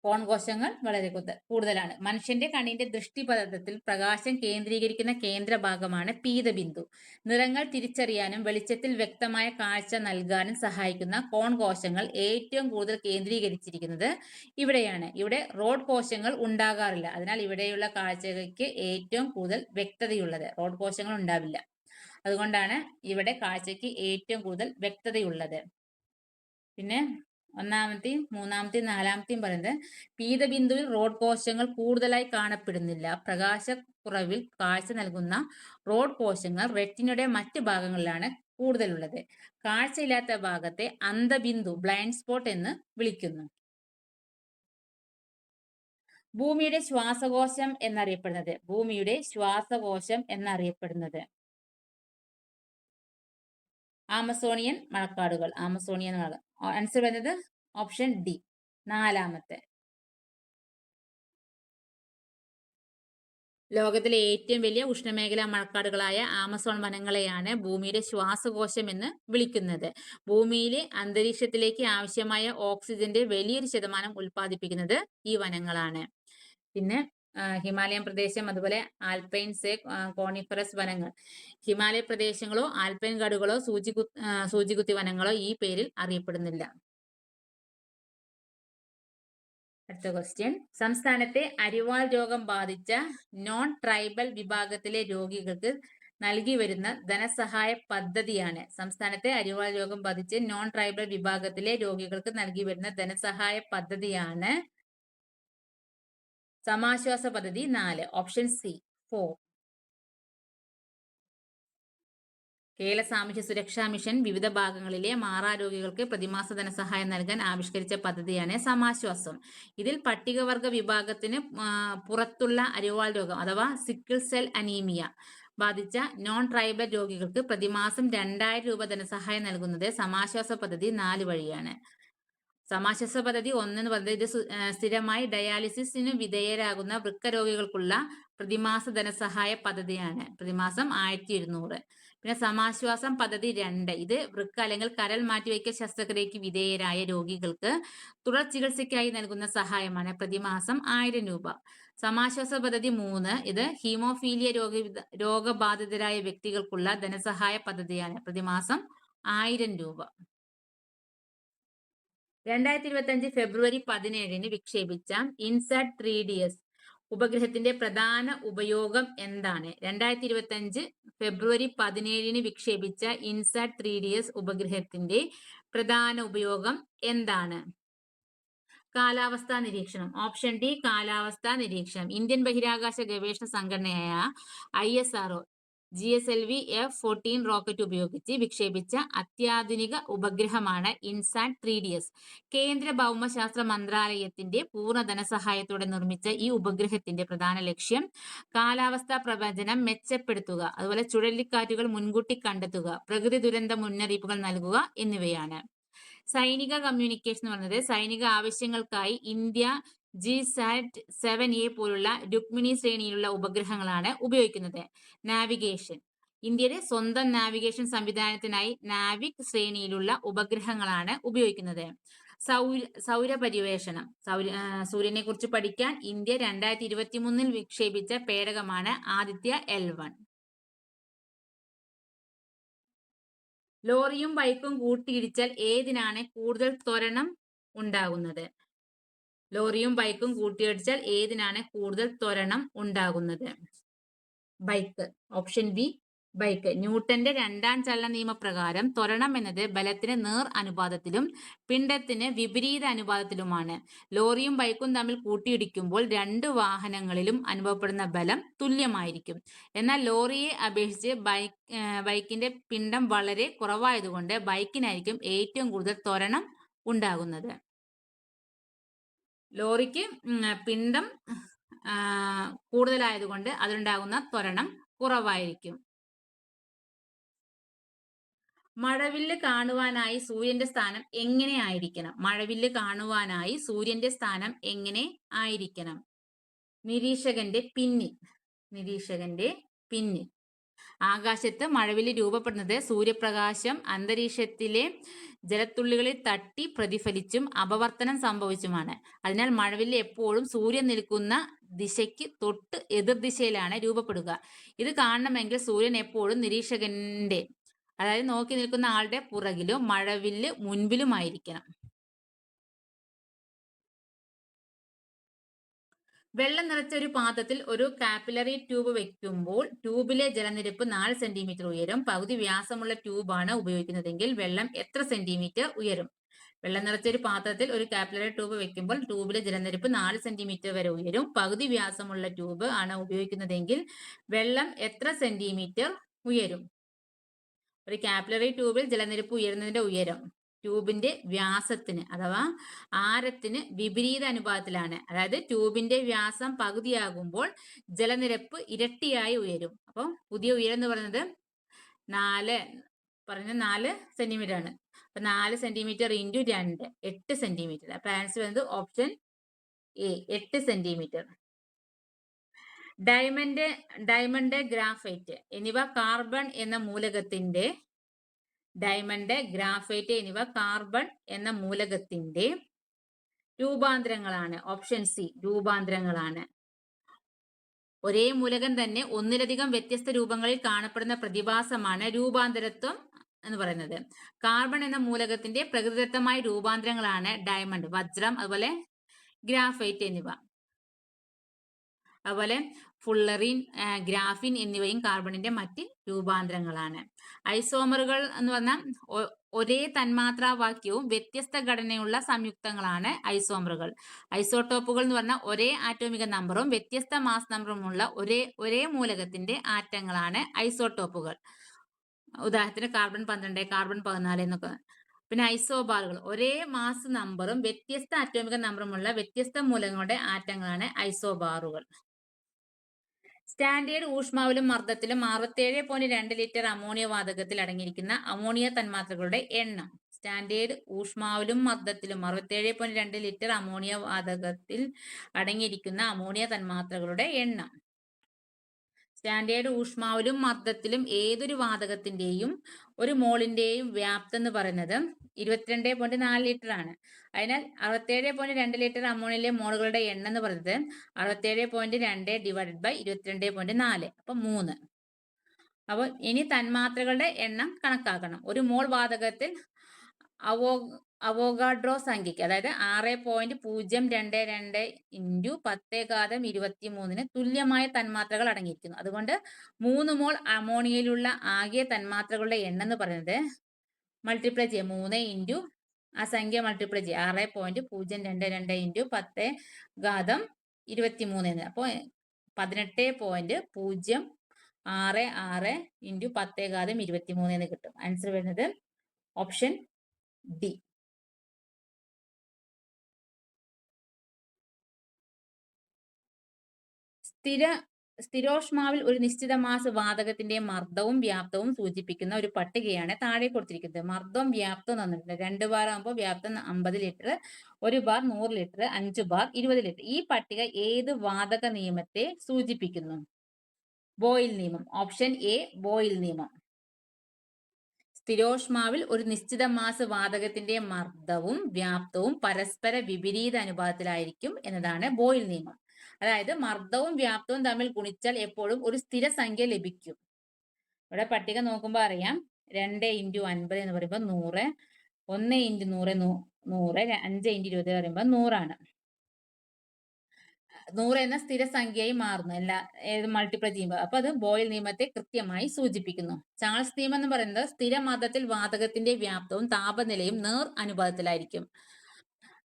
S1: കോൺ കോശങ്ങൾ വളരെ കൂടുതലാണ്. മനുഷ്യന്റെ കണ്ണിന്റെ ദൃഷ്ടിപഥത്തിൽ പ്രകാശം കേന്ദ്രീകരിക്കുന്ന കേന്ദ്രഭാഗമാണ് പീതബിന്ദു. നിറങ്ങൾ തിരിച്ചറിയാനും വെളിച്ചത്തിൽ വ്യക്തമായ കാഴ്ച നൽകാനും സഹായിക്കുന്ന കോൺ കോശങ്ങൾ ഏറ്റവും കൂടുതൽ കേന്ദ്രീകരിച്ചിരിക്കുന്നത് ഇവിടെയാണ്. ഇവിടെ റോഡ് കോശങ്ങൾ ഉണ്ടാകാറില്ല. അതിനാൽ ഇവിടെയുള്ള കാഴ്ചയ്ക്ക് ഏറ്റവും കൂടുതൽ വ്യക്തതയുള്ളത്. റോഡ് കോശങ്ങൾ ഉണ്ടാവില്ല. അതുകൊണ്ടാണ് ഇവിടെ കാഴ്ചയ്ക്ക് ഏറ്റവും കൂടുതൽ വ്യക്തതയുള്ളത്. പിന്നെ 1ാമത്തെയും 3ാമത്തെയും 4ാമത്തെയും പറയുന്നത് പീതബിന്ദുവിൽ റോഡ് കോശങ്ങൾ കൂടുതലായി കാണപ്പെടുന്നില്ല. പ്രകാശക്കുറവിൽ കാഴ്ച നൽകുന്ന റോഡ് കോശങ്ങൾ റെറ്റിനയുടെ മറ്റ് ഭാഗങ്ങളിലാണ് കൂടുതലുള്ളത്. കാഴ്ചയില്ലാത്ത ഭാഗത്തെ അന്ധബിന്ദു ബ്ലൈൻഡ് സ്പോട്ട് എന്ന് വിളിക്കുന്നു. ഭൂമിയുടെ ശ്വാസകോശം എന്നറിയപ്പെടുന്നത് ആമസോണിയൻ മഴക്കാടുകൾ. ആൻസർ വരുന്നത് ഓപ്ഷൻ ഡി 4ാമത്തെ. ലോകത്തിലെ ഏറ്റവും വലിയ ഉഷ്ണമേഖലാ മഴക്കാടുകളായ ആമസോൺ വനങ്ങളെയാണ് ഭൂമിയുടെ ശ്വാസകോശം എന്ന് വിളിക്കുന്നത്. ഭൂമിയിലെ അന്തരീക്ഷത്തിലേക്ക് ആവശ്യമായ ഓക്സിജന്റെ വലിയൊരു ശതമാനം ഉൽപ്പാദിപ്പിക്കുന്നത് ഈ വനങ്ങളാണ്. പിന്നെ ഹിമാലയൻ പ്രദേശം, അതുപോലെ ആൽപൈൻസ്, കോണിഫറസ് വനങ്ങൾ. ഹിമാലയ പ്രദേശങ്ങളോ ആൽപൈൻ കാടുകളോ സൂചികുത്തി വനങ്ങളോ ഈ പേരിൽ അറിയപ്പെടുന്നില്ല. അടുത്ത ക്വസ്റ്റ്യൻ. സംസ്ഥാനത്തെ അരിവാൾ രോഗം ബാധിച്ച നോൺ ട്രൈബൽ വിഭാഗത്തിലെ രോഗികൾക്ക് നൽകി വരുന്ന ധനസഹായ പദ്ധതിയാണ്. സംസ്ഥാനത്തെ അരിവാൾ രോഗം ബാധിച്ച് നോൺ ട്രൈബൽ വിഭാഗത്തിലെ രോഗികൾക്ക് നൽകി വരുന്ന ധനസഹായ പദ്ധതിയാണ് സമാശ്വാസ പദ്ധതി 4. Option C 4. കേരള സാമൂഹ്യ സുരക്ഷാ മിഷൻ വിവിധ ഭാഗങ്ങളിലെ മാറാരോഗികൾക്ക് പ്രതിമാസ ധനസഹായം നൽകാൻ ആവിഷ്കരിച്ച പദ്ധതിയാണ് സമാശ്വാസം. ഇതിൽ പട്ടികവർഗ വിഭാഗത്തിന് പുറത്തുള്ള അരിവാൾ രോഗം അഥവാ സിക്കിൾ സെൽ അനീമിയ ബാധിച്ച നോൺ ട്രൈബൽ രോഗികൾക്ക് പ്രതിമാസം 2000 രൂപ ധനസഹായം നൽകുന്നത് സമാശ്വാസ പദ്ധതി 4 വഴിയാണ്. സമാശ്വാസ പദ്ധതി 1 എന്ന് പറയുന്നത് ഇത് സ്ഥിരമായി ഡയാലിസിസിന് വിധേയരാകുന്ന വൃക്ക രോഗികൾക്കുള്ള പ്രതിമാസ ധനസഹായ പദ്ധതിയാണ്. പ്രതിമാസം 1200. പിന്നെ സമാശ്വാസം പദ്ധതി 2 ഇത് വൃക്ക അല്ലെങ്കിൽ കരൾ മാറ്റിവയ്ക്കൽ ശസ്ത്രക്രിയയ്ക്ക് വിധേയരായ രോഗികൾക്ക് തുടർ ചികിത്സയ്ക്കായി നൽകുന്ന സഹായമാണ്. പ്രതിമാസം 1000 രൂപ. സമാശ്വാസ പദ്ധതി 3 ഇത് ഹീമോഫീലിയ രോഗബാധിതരായ വ്യക്തികൾക്കുള്ള ധനസഹായ പദ്ധതിയാണ്. പ്രതിമാസം 1000 രൂപ. 2025 ഫെബ്രുവരി 17 വിക്ഷേപിച്ച ഇൻസാറ്റ് 3DS ഉപഗ്രഹത്തിന്റെ പ്രധാന ഉപയോഗം എന്താണ്? 2025 ഫെബ്രുവരി 17 വിക്ഷേപിച്ച ഇൻസാറ്റ് 3DS ഉപഗ്രഹത്തിന്റെ പ്രധാന ഉപയോഗം എന്താണ്? കാലാവസ്ഥാ നിരീക്ഷണം. ഓപ്ഷൻ ഡി കാലാവസ്ഥാ നിരീക്ഷണം. ഇന്ത്യൻ ബഹിരാകാശ ഗവേഷണ സംഘടനയായ ISRO GSLV F-14 റോക്കറ്റ് ഉപയോഗിച്ച് വിക്ഷേപിച്ച അത്യാധുനിക ഉപഗ്രഹമാണ് ഇൻസാറ്റ് 3DS. കേന്ദ്ര ഭൗമശാസ്ത്ര മന്ത്രാലയത്തിന്റെ പൂർണ്ണ ധനസഹായത്തോടെ നിർമ്മിച്ച ഈ ഉപഗ്രഹത്തിന്റെ പ്രധാന ലക്ഷ്യം കാലാവസ്ഥാ പ്രവചനം മെച്ചപ്പെടുത്തുക, അതുപോലെ ചുഴലിക്കാറ്റുകൾ മുൻകൂട്ടി കണ്ടെത്തുക, പ്രകൃതി ദുരന്ത മുന്നറിയിപ്പുകൾ നൽകുക എന്നിവയാണ്. സൈനിക കമ്മ്യൂണിക്കേഷൻ എന്ന് പറയുന്നത് സൈനിക ആവശ്യങ്ങൾക്കായി ഇന്ത്യ GSAT 7A പോലുള്ള രുക്മിണി ശ്രേണിയിലുള്ള ഉപഗ്രഹങ്ങളാണ് ഉപയോഗിക്കുന്നത്. നാവിഗേഷൻ. ഇന്ത്യയുടെ സ്വന്തം നാവിഗേഷൻ സംവിധാനത്തിനായി നാവിക് ശ്രേണിയിലുള്ള ഉപഗ്രഹങ്ങളാണ് ഉപയോഗിക്കുന്നത്. സൗരപര്യവേഷണം. സൂര്യനെ കുറിച്ച് പഠിക്കാൻ ഇന്ത്യ 2023 വിക്ഷേപിച്ച പേടകമാണ് ആദിത്യ L1. ലോറിയും ബൈക്കും കൂട്ടിയിടിച്ചാൽ ഏതിനാണ് കൂടുതൽ ത്വരണം ഉണ്ടാകുന്നത്? ലോറിയും ബൈക്കും കൂട്ടിയിടിച്ചാൽ ഏതിനാണ് കൂടുതൽ ത്വരണം ഉണ്ടാകുന്നത്? ബൈക്ക്. Option B bike. ന്യൂട്ടന്റെ രണ്ടാം ചലന നിയമപ്രകാരം ത്വരണം എന്നത് ബലത്തിന് നേർ അനുപാതത്തിലും പിണ്ഡത്തിന് വിപരീത അനുപാതത്തിലുമാണ്. ലോറിയും ബൈക്കും തമ്മിൽ കൂട്ടിയിടിക്കുമ്പോൾ രണ്ട് വാഹനങ്ങളിലും അനുഭവപ്പെടുന്ന ബലം തുല്യമായിരിക്കും. എന്നാൽ ലോറിയെ അപേക്ഷിച്ച് ബൈക്കിന്റെ പിണ്ഡം വളരെ കുറവായതുകൊണ്ട് ബൈക്കിനായിരിക്കും ഏറ്റവും കൂടുതൽ ത്വരണം ഉണ്ടാകുന്നത്. ലോറിക്ക് പിണ്ഡം കൂടുതലായതുകൊണ്ട് അതിലുണ്ടാകുന്ന ത്വരണം കുറവായിരിക്കും. മഴവില്ല് കാണുവാനായി സൂര്യന്റെ സ്ഥാനം എങ്ങനെ ആയിരിക്കണം? മഴവില്ല് കാണുവാനായി സൂര്യന്റെ സ്ഥാനം എങ്ങനെ ആയിരിക്കണം? നിരീക്ഷകന്റെ പിന്നിൽ. നിരീക്ഷകന്റെ പിന്നിൽ. ആകാശത്ത് മഴവില്ല് രൂപപ്പെടുന്നത് സൂര്യപ്രകാശം അന്തരീക്ഷത്തിലെ ജലത്തുള്ളികളിൽ തട്ടി പ്രതിഫലിച്ചും അപവർത്തനം സംഭവിച്ചുമാണ്. അതിനാൽ മഴവില്ല് എപ്പോഴും സൂര്യൻ നിൽക്കുന്ന ദിശയ്ക്ക് തൊട്ട് എതിർദിശയിലാണ് രൂപപ്പെടുക. ഇത് കാണണമെങ്കിൽ സൂര്യൻ എപ്പോഴും നിരീക്ഷകന്റെ, അതായത് നോക്കി നിൽക്കുന്ന ആളുടെ പുറകിലും മഴവില്ല് മുൻപിലുമായിരിക്കണം. വെള്ളം നിറച്ച ഒരു പാത്രത്തിൽ ഒരു കാപ്പിലറി ട്യൂബ് വെക്കുമ്പോൾ ട്യൂബിലെ ജലനിരപ്പ് 4 സെന്റിമീറ്റർ ഉയരും. പകുതി വ്യാസമുള്ള ട്യൂബാണ് ഉപയോഗിക്കുന്നതെങ്കിൽ വെള്ളം എത്ര സെന്റിമീറ്റർ ഉയരും? വെള്ളം നിറച്ച ഒരു പാത്രത്തിൽ ഒരു കാപ്പിലറി ട്യൂബ് വെക്കുമ്പോൾ ട്യൂബിലെ ജലനിരപ്പ് 4 സെന്റിമീറ്റർ വരെ ഉയരും. പകുതി വ്യാസമുള്ള ട്യൂബ് ആണ് ഉപയോഗിക്കുന്നതെങ്കിൽ വെള്ളം എത്ര സെന്റിമീറ്റർ ഉയരും? ഒരു കാപ്പിലറി ട്യൂബിൽ ജലനിരപ്പ് ഉയരുന്നതിന്റെ ഉയരം ട്യൂബിന്റെ വ്യാസത്തിന് അഥവാ ആരത്തിന് വിപരീത അനുപാതത്തിലാണ്. അതായത് ട്യൂബിന്റെ വ്യാസം പകുതിയാകുമ്പോൾ ജലനിരപ്പ് ഇരട്ടിയായി ഉയരും. അപ്പോൾ പുതിയ ഉയരം എന്ന് പറയുന്നത് 4 സെന്റിമീറ്റർ ആണ്. അപ്പൊ 4 സെന്റിമീറ്റർ ഇൻറ്റു 2 8 സെന്റിമീറ്റർ. അപ്പൊ ആൻസർ വരുന്നത് option A 8 centimetre. Diamond, graphite എന്നിവ കാർബൺ എന്ന മൂലകത്തിന്റെ രൂപാന്തരങ്ങളാണ്. Option C രൂപാന്തരങ്ങളാണ്. ഒരേ മൂലകം തന്നെ ഒന്നിലധികം വ്യത്യസ്ത രൂപങ്ങളിൽ കാണപ്പെടുന്ന പ്രതിഭാസമാണ് രൂപാന്തരത്വം എന്ന് പറയുന്നത്. കാർബൺ എന്ന മൂലകത്തിന്റെ പ്രകൃതിദത്തമായ രൂപാന്തരങ്ങളാണ് ഡയമണ്ട്, വജ്രം, അതുപോലെ ഗ്രാഫൈറ്റ് എന്നിവ. അതുപോലെ ഫുള്ളറിൻ, ഗ്രാഫിൻ എന്നിവയും കാർബണിന്റെ മറ്റ് രൂപാന്തരങ്ങളാണ്. ഐസോമറുകൾ എന്ന് പറഞ്ഞാൽ ഒരേ തന്മാത്രാവാക്യവും വ്യത്യസ്ത ഘടനയുള്ള സംയുക്തങ്ങളാണ് ഐസോമറുകൾ. ഐസോട്ടോപ്പുകൾ എന്ന് പറഞ്ഞാൽ ഒരേ ആറ്റോമിക നമ്പറും വ്യത്യസ്ത മാസ് നമ്പറുമുള്ള ഒരേ മൂലകത്തിന്റെ ആറ്റങ്ങളാണ് ഐസോട്ടോപ്പുകൾ. ഉദാഹരണത്തിന് കാർബൺ 12, കാർബൺ 14 എന്നൊക്കെ. പിന്നെ ഐസോബാറുകൾ ഒരേ മാസ് നമ്പറും വ്യത്യസ്ത ആറ്റോമിക നമ്പറുമുള്ള വ്യത്യസ്ത മൂലകങ്ങളുടെ ആറ്റങ്ങളാണ് ഐസോബാറുകൾ. സ്റ്റാൻഡേർഡ് ഊഷ്മാവിലും മർദ്ദത്തിലും 67.2 ലിറ്റർ അമോണിയ വാതകത്തിൽ അടങ്ങിയിരിക്കുന്ന അമോണിയ തന്മാത്രകളുടെ എണ്ണം. സ്റ്റാൻഡേർഡ് ഊഷ്മാവിലും മർദ്ദത്തിലും 67.2 ലിറ്റർ അമോണിയ വാതകത്തിൽ അടങ്ങിയിരിക്കുന്ന അമോണിയ തന്മാത്രകളുടെ എണ്ണം. സ്റ്റാൻഡേർഡ് ഊഷ്മാവിലും മർദ്ദത്തിലും ഏതൊരു വാതകത്തിന്റെയും ഒരു മോളിന്റെയും വ്യാപ്തം എന്ന് പറയുന്നത് 22.4 ലിറ്റർ ആണ്. അതിനാൽ 67.2 ലിറ്റർ അമോണിയയിലെ മോളുകളുടെ എണ്ണം എന്ന് പറയുന്നത് 67.2 ഡിവൈഡഡ് ബൈ 22.4, അപ്പൊ 3. അപ്പോൾ ഇനി തന്മാത്രകളുടെ എണ്ണം കണക്കാക്കണം. ഒരു മോൾ വാതകത്തിൽ അവോഗാഡ്രോ സംഖ്യയ്ക്ക്, അതായത് 6.022 ഇൻറ്റു 10⁻23 തുല്യമായ തന്മാത്രകൾ അടങ്ങിയിരിക്കുന്നു. അതുകൊണ്ട് 3 മോൾ അമോണിയയിലുള്ള ആകെ തന്മാത്രകളുടെ എണ്ണം എന്ന് പറയുന്നത് മൾട്ടിപ്ലൈ ചെയ്യുക, 3 ഇൻറ്റു ആ സംഖ്യ മൾട്ടിപ്ലൈ ചെയ്യുക, 6.022 ഇൻറ്റു 10⁻23 എന്ന്. അപ്പോൾ 18.066 ഇൻറ്റു 10⁻23 എന്ന് കിട്ടും. ആൻസർ വരുന്നത് ഓപ്ഷൻ ഡി. സ്ഥിരോഷ്മാവിൽ ഒരു നിശ്ചിത മാസ് വാതകത്തിന്റെ മർദ്ദവും വ്യാപ്തവും സൂചിപ്പിക്കുന്ന ഒരു പട്ടികയാണ് താഴെ കൊടുത്തിരിക്കുന്നത്. മർദ്ദവും വ്യാപ്തവും തന്നിട്ടുണ്ട്. 2 ബാർ ആകുമ്പോൾ വ്യാപ്തം 50 litre, 1 bar 100 litre, 5 bar 20 litre. ഈ പട്ടിക ഏത് വാതക നിയമത്തെ സൂചിപ്പിക്കുന്നു? ബോയിൽ നിയമം. ഓപ്ഷൻ എ ബോയിൽ നിയമം. സ്ഥിരോഷ്മാവിൽ ഒരു നിശ്ചിത മാസ് വാതകത്തിന്റെ മർദ്ദവും വ്യാപ്തവും പരസ്പര വിപരീത അനുപാതത്തിലായിരിക്കും എന്നതാണ് ബോയിൽ നിയമം. അതായത് മർദ്ദവും വ്യാപ്തവും തമ്മിൽ ഗുണിച്ചാൽ എപ്പോഴും ഒരു സ്ഥിര സംഖ്യ ലഭിക്കും. ഇവിടെ പട്ടിക നോക്കുമ്പോൾ അറിയാം, 2 ഇൻറ്റു 50 എന്ന് പറയുമ്പോൾ 100, 1 ഇൻറ്റു 100 100, 5 ഇൻറ്റു 20 പറയുമ്പോൾ 100 ആണ്. 100 എന്ന സ്ഥിരസംഖ്യയായി മാറുന്നു ഏത് മൾട്ടിപ്ലൈ ചെയ്യുമ്പോൾ. അപ്പൊ അത് ബോയിൽ നിയമത്തെ കൃത്യമായി സൂചിപ്പിക്കുന്നു. ചാൾസ് നിയമം എന്ന് പറയുന്നത് സ്ഥിരമർദ്ദത്തിൽ വാതകത്തിന്റെ വ്യാപ്തവും താപനിലയും നേർ അനുപാതത്തിലായിരിക്കും.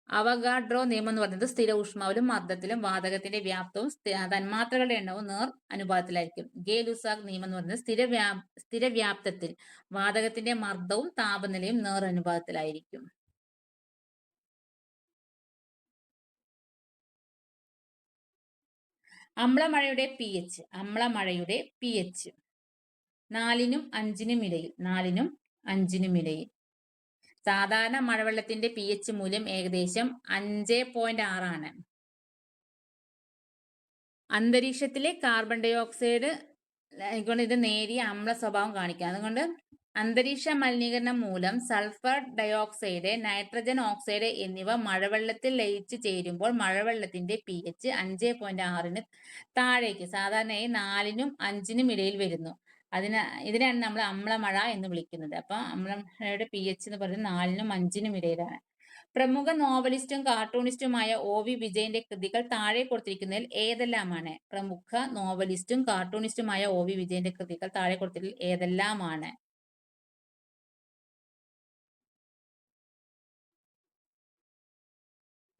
S1: അവഗാഡ്രോ നിയമം എന്ന് പറയുന്നത് സ്ഥിര ഊഷ്മാവിലും മർദ്ദത്തിലും വാതകത്തിന്റെ വ്യാപ്തവും തന്മാത്രകളുടെ എണ്ണവും നേർ അനുപാതത്തിലായിരിക്കും. ഗേ-ലുസാക്ക് നിയമം എന്ന് പറയുന്നത് സ്ഥിരവ്യാപ്തത്തിൽ വാതകത്തിന്റെ മർദ്ദവും താപനിലയും നേർ അനുപാതത്തിലായിരിക്കും. അമ്ലമഴയുടെ pH. അമ്ലമഴയുടെ pH 4നും 5നും ഇടയിൽ. 4നും 5നും ഇടയിൽ. സാധാരണ മഴവെള്ളത്തിന്റെ pH മൂല്യം ഏകദേശം 5.6 ആണ്. അന്തരീക്ഷത്തിലെ കാർബൺ ഡൈ ഓക്സൈഡ് കൊണ്ട് ഇത് നേരിയ അമ്ല സ്വഭാവം കാണിക്കാം. അതുകൊണ്ട് അന്തരീക്ഷ മലിനീകരണം മൂലം സൾഫർ ഡയോക്സൈഡ്, നൈട്രജൻ ഓക്സൈഡ് എന്നിവ മഴവെള്ളത്തിൽ ലയിച്ചു ചേരുമ്പോൾ മഴവെള്ളത്തിന്റെ pH 5.6ന് താഴേക്ക്, സാധാരണയായി 4നും 5നും ഇടയിൽ വരുന്നു. ഇതിനാണ് നമ്മൾ അമ്ലമഴ എന്ന് വിളിക്കുന്നത്. അപ്പൊ അമ്ലമഴയുടെ pH എന്ന് പറയുന്നത് 4നും 5നും ഇടയിലാണ്. പ്രമുഖ നോവലിസ്റ്റും കാർട്ടൂണിസ്റ്റുമായ OV വിജയന്റെ കൃതികൾ താഴെ കൊടുത്തിരിക്കുന്നതിൽ ഏതെല്ലാമാണ്? പ്രമുഖ നോവലിസ്റ്റും കാർട്ടൂണിസ്റ്റുമായ OV വിജയന്റെ കൃതികൾ താഴെ കൊടുത്തിരിക്കുന്നതിൽ ഏതെല്ലാമാണ്?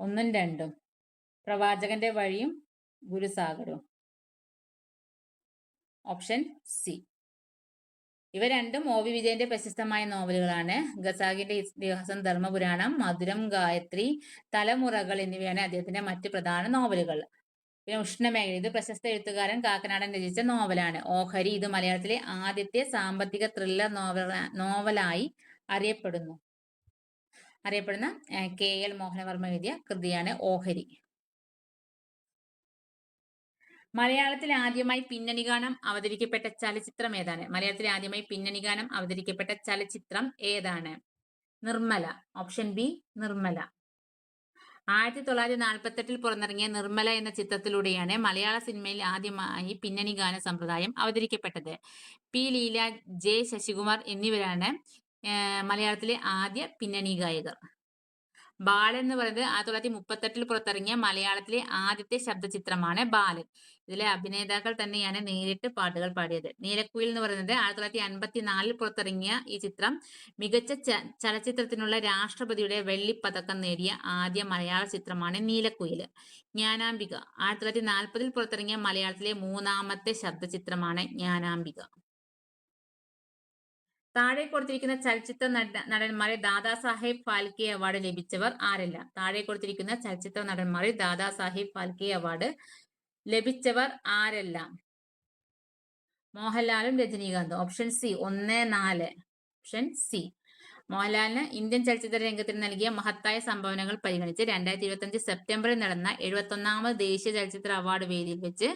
S1: 1ഉം 2ഉം. പ്രവാചകന്റെ വഴിയും ഗുരുസാഗരവും. Option C. ഇവ രണ്ടും OV വിജയന്റെ പ്രശസ്തമായ നോവലുകളാണ്. ഖസാക്കിന്റെ ഇതിഹാസം, ധർമ്മപുരാണം, മധുരം, ഗായത്രി, തലമുറകൾ എന്നിവയാണ് അദ്ദേഹത്തിന്റെ മറ്റ് പ്രധാന നോവലുകൾ. പിന്നെ ഉഷ്ണമേഖല, ഇത് പ്രശസ്ത എഴുത്തുകാരൻ കാക്കനാടൻ രചിച്ച നോവലാണ്. ഓഹരി, ഇത് മലയാളത്തിലെ ആദ്യത്തെ സാമ്പത്തിക ത്രില്ലർ നോവലായി അറിയപ്പെടുന്ന KL മോഹനവർമ്മ എഴുതിയ കൃതിയാണ് ഓഹരി. മലയാളത്തിൽ ആദ്യമായി പിന്നണി ഗാനം അവതരിക്കപ്പെട്ട ചലച്ചിത്രം ഏതാണ്? മലയാളത്തിൽ ആദ്യമായി പിന്നണി ഗാനം അവതരിക്കപ്പെട്ട ചലച്ചിത്രം ഏതാണ്? നിർമ്മല. Option B Nirmala. 1948 പുറത്തിറങ്ങിയ നിർമ്മല എന്ന ചിത്രത്തിലൂടെയാണ് മലയാള സിനിമയിൽ ആദ്യമായി പിന്നണി ഗാന സമ്പ്രദായം അവതരിക്കപ്പെട്ടത്. പി ലീല, ജെ ശശികുമാർ എന്നിവരാണ് മലയാളത്തിലെ ആദ്യ പിന്നണി ഗായകർ. ബാലൻ എന്ന് പറയുന്നത് 1938 പുറത്തിറങ്ങിയ മലയാളത്തിലെ ആദ്യത്തെ ശബ്ദചിത്രമാണ് ബാലൻ. ഇതിലെ അഭിനേതാക്കൾ തന്നെയാണ് നേരിട്ട് പാട്ടുകൾ പാടിയത്. നീലക്കുയിൽ എന്ന് പറയുന്നത് 1954 പുറത്തിറങ്ങിയ ഈ ചിത്രം മികച്ച ചലച്ചിത്രത്തിനുള്ള രാഷ്ട്രപതിയുടെ വെള്ളിപ്പതക്കം നേടിയ ആദ്യ മലയാള ചിത്രമാണ് നീലക്കുയിൽ. ജ്ഞാനാംബിക 1940 പുറത്തിറങ്ങിയ മലയാളത്തിലെ മൂന്നാമത്തെ ശബ്ദചിത്രമാണ് ജ്ഞാനാംബിക. താഴെ കൊടുത്തിരിക്കുന്ന ചലച്ചിത്ര നടന്മാരെ ദാദാസാഹേബ് ഫാൽക്കെ അവാർഡ് ലഭിച്ചവർ ആരെല്ലാം? താഴെ കൊടുത്തിരിക്കുന്ന ചലച്ചിത്ര നടന്മാരെ ദാദാസാഹേബ് ഫാൽക്കെ അവാർഡ് ലഭിച്ചവർ ആരെല്ലാം? മോഹൻലാലും രജനീകാന്തും. Option C 1, 4. Option C. മോഹൻലാലിന് ഇന്ത്യൻ ചലച്ചിത്ര രംഗത്തിന് നൽകിയ മഹത്തായ സംഭാവനകൾ പരിഗണിച്ച് 2025 സെപ്റ്റംബറിൽ നടന്ന 71ാമത് ദേശീയ ചലച്ചിത്ര അവാർഡ് വേദിയിൽ വെച്ച്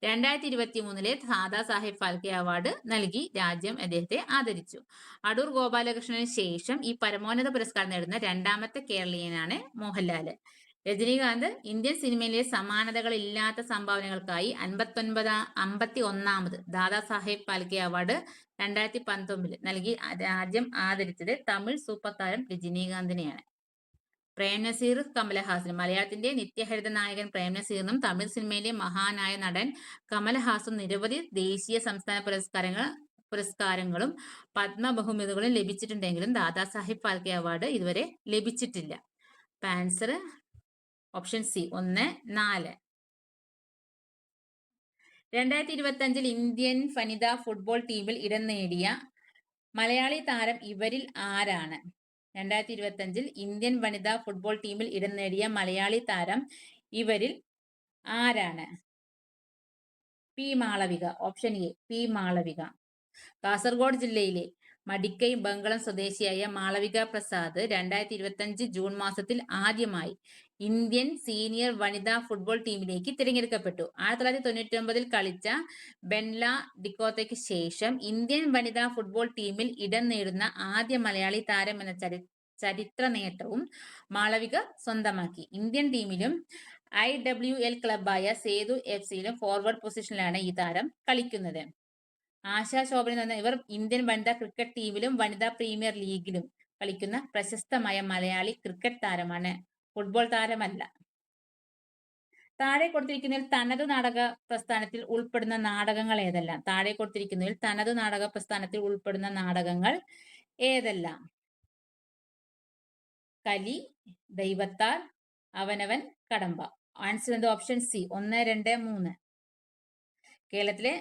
S1: 2023 ദാദാസാഹേബ് ഫാൽക്കെ അവാർഡ് നൽകി രാജ്യം അദ്ദേഹത്തെ ആദരിച്ചു. അടൂർ ഗോപാലകൃഷ്ണന് ശേഷം ഈ പരമോന്നത പുരസ്കാരം നേടുന്ന രണ്ടാമത്തെ കേരളീയനാണ് മോഹൻലാല്. രജനീകാന്ത് ഇന്ത്യൻ സിനിമയിലെ സമാനതകളില്ലാത്ത സംഭാവനകൾക്കായി 51ാമത് ദാദാസാഹേബ് ഫാൽക്കെ അവാർഡ് 2019 നൽകി രാജ്യം ആദരിച്ചത് തമിഴ് സൂപ്പർ താരം രജനീകാന്തിനെയാണ്. പ്രേംനസീർ കമലഹാസൻ. മലയാളത്തിന്റെ നിത്യഹരിത നായകൻ പ്രേംനസീറിനും തമിഴ് സിനിമയിലെ മഹാനായ നടൻ കമലഹാസനും നിരവധി ദേശീയ സംസ്ഥാന പുരസ്കാരങ്ങളും പത്മബഹുമതികളും ലഭിച്ചിട്ടുണ്ടെങ്കിലും ദാദാസാഹേബ് ഫാൽക്കെ അവാർഡ് ഇതുവരെ ലഭിച്ചിട്ടില്ല. Answer option C 1, 4. 2025 ഇന്ത്യൻ വനിതാ ഫുട്ബോൾ ടീമിൽ ഇടം നേടിയ മലയാളി താരം ഇവരിൽ ആരാണ്? 2025 ഇന്ത്യൻ വനിതാ ഫുട്ബോൾ ടീമിൽ ഇടം നേടിയ മലയാളി താരം ഇവരിൽ ആരാണ്? P Malavika. Option A P Malavika. Kasaragod ജില്ലയിലെ മടിക്കൈ ബംഗളം സ്വദേശിയായ മാളവിക പ്രസാദ് 2025 ജൂൺ മാസത്തിൽ ആദ്യമായി ഇന്ത്യൻ സീനിയർ വനിതാ ഫുട്ബോൾ ടീമിലേക്ക് തിരഞ്ഞെടുക്കപ്പെട്ടു. 1999 കളിച്ച ബെൻല ഡിക്കോത്തയ്ക്ക് ശേഷം ഇന്ത്യൻ വനിതാ ഫുട്ബോൾ ടീമിൽ ഇടം നേടുന്ന ആദ്യ മലയാളി താരം എന്ന ചരിത്ര നേട്ടവും മാളവിക സ്വന്തമാക്കി. ഇന്ത്യൻ ടീമിലും IWL ക്ലബായ സേതു FC-യിലും ഫോർവേഡ് പൊസിഷനിലാണ് ഈ താരം കളിക്കുന്നത്. ആശാ ശോഭന എന്ന ഇവർ ഇന്ത്യൻ വനിതാ ക്രിക്കറ്റ് ടീമിലും വനിതാ പ്രീമിയർ ലീഗിലും കളിക്കുന്ന പ്രശസ്തമായ മലയാളി ക്രിക്കറ്റ് താരമാണ്. ഫുട്ബോൾ താരമല്ല. താഴെ കൊടുത്തിരിക്കുന്നതിൽ തനതു നാടക പ്രസ്ഥാനത്തിൽ ഉൾപ്പെടുന്ന നാടകങ്ങൾ ഏതെല്ലാം? താഴെ കൊടുത്തിരിക്കുന്നതിൽ തനതു നാടക പ്രസ്ഥാനത്തിൽ ഉൾപ്പെടുന്ന നാടകങ്ങൾ ഏതെല്ലാം? കലി, ദൈവത്താൽ, അവനവൻ, കടമ്പ. ആൻസർ എന്ത്? Option C 1, 2, 3. കേരളത്തിലെ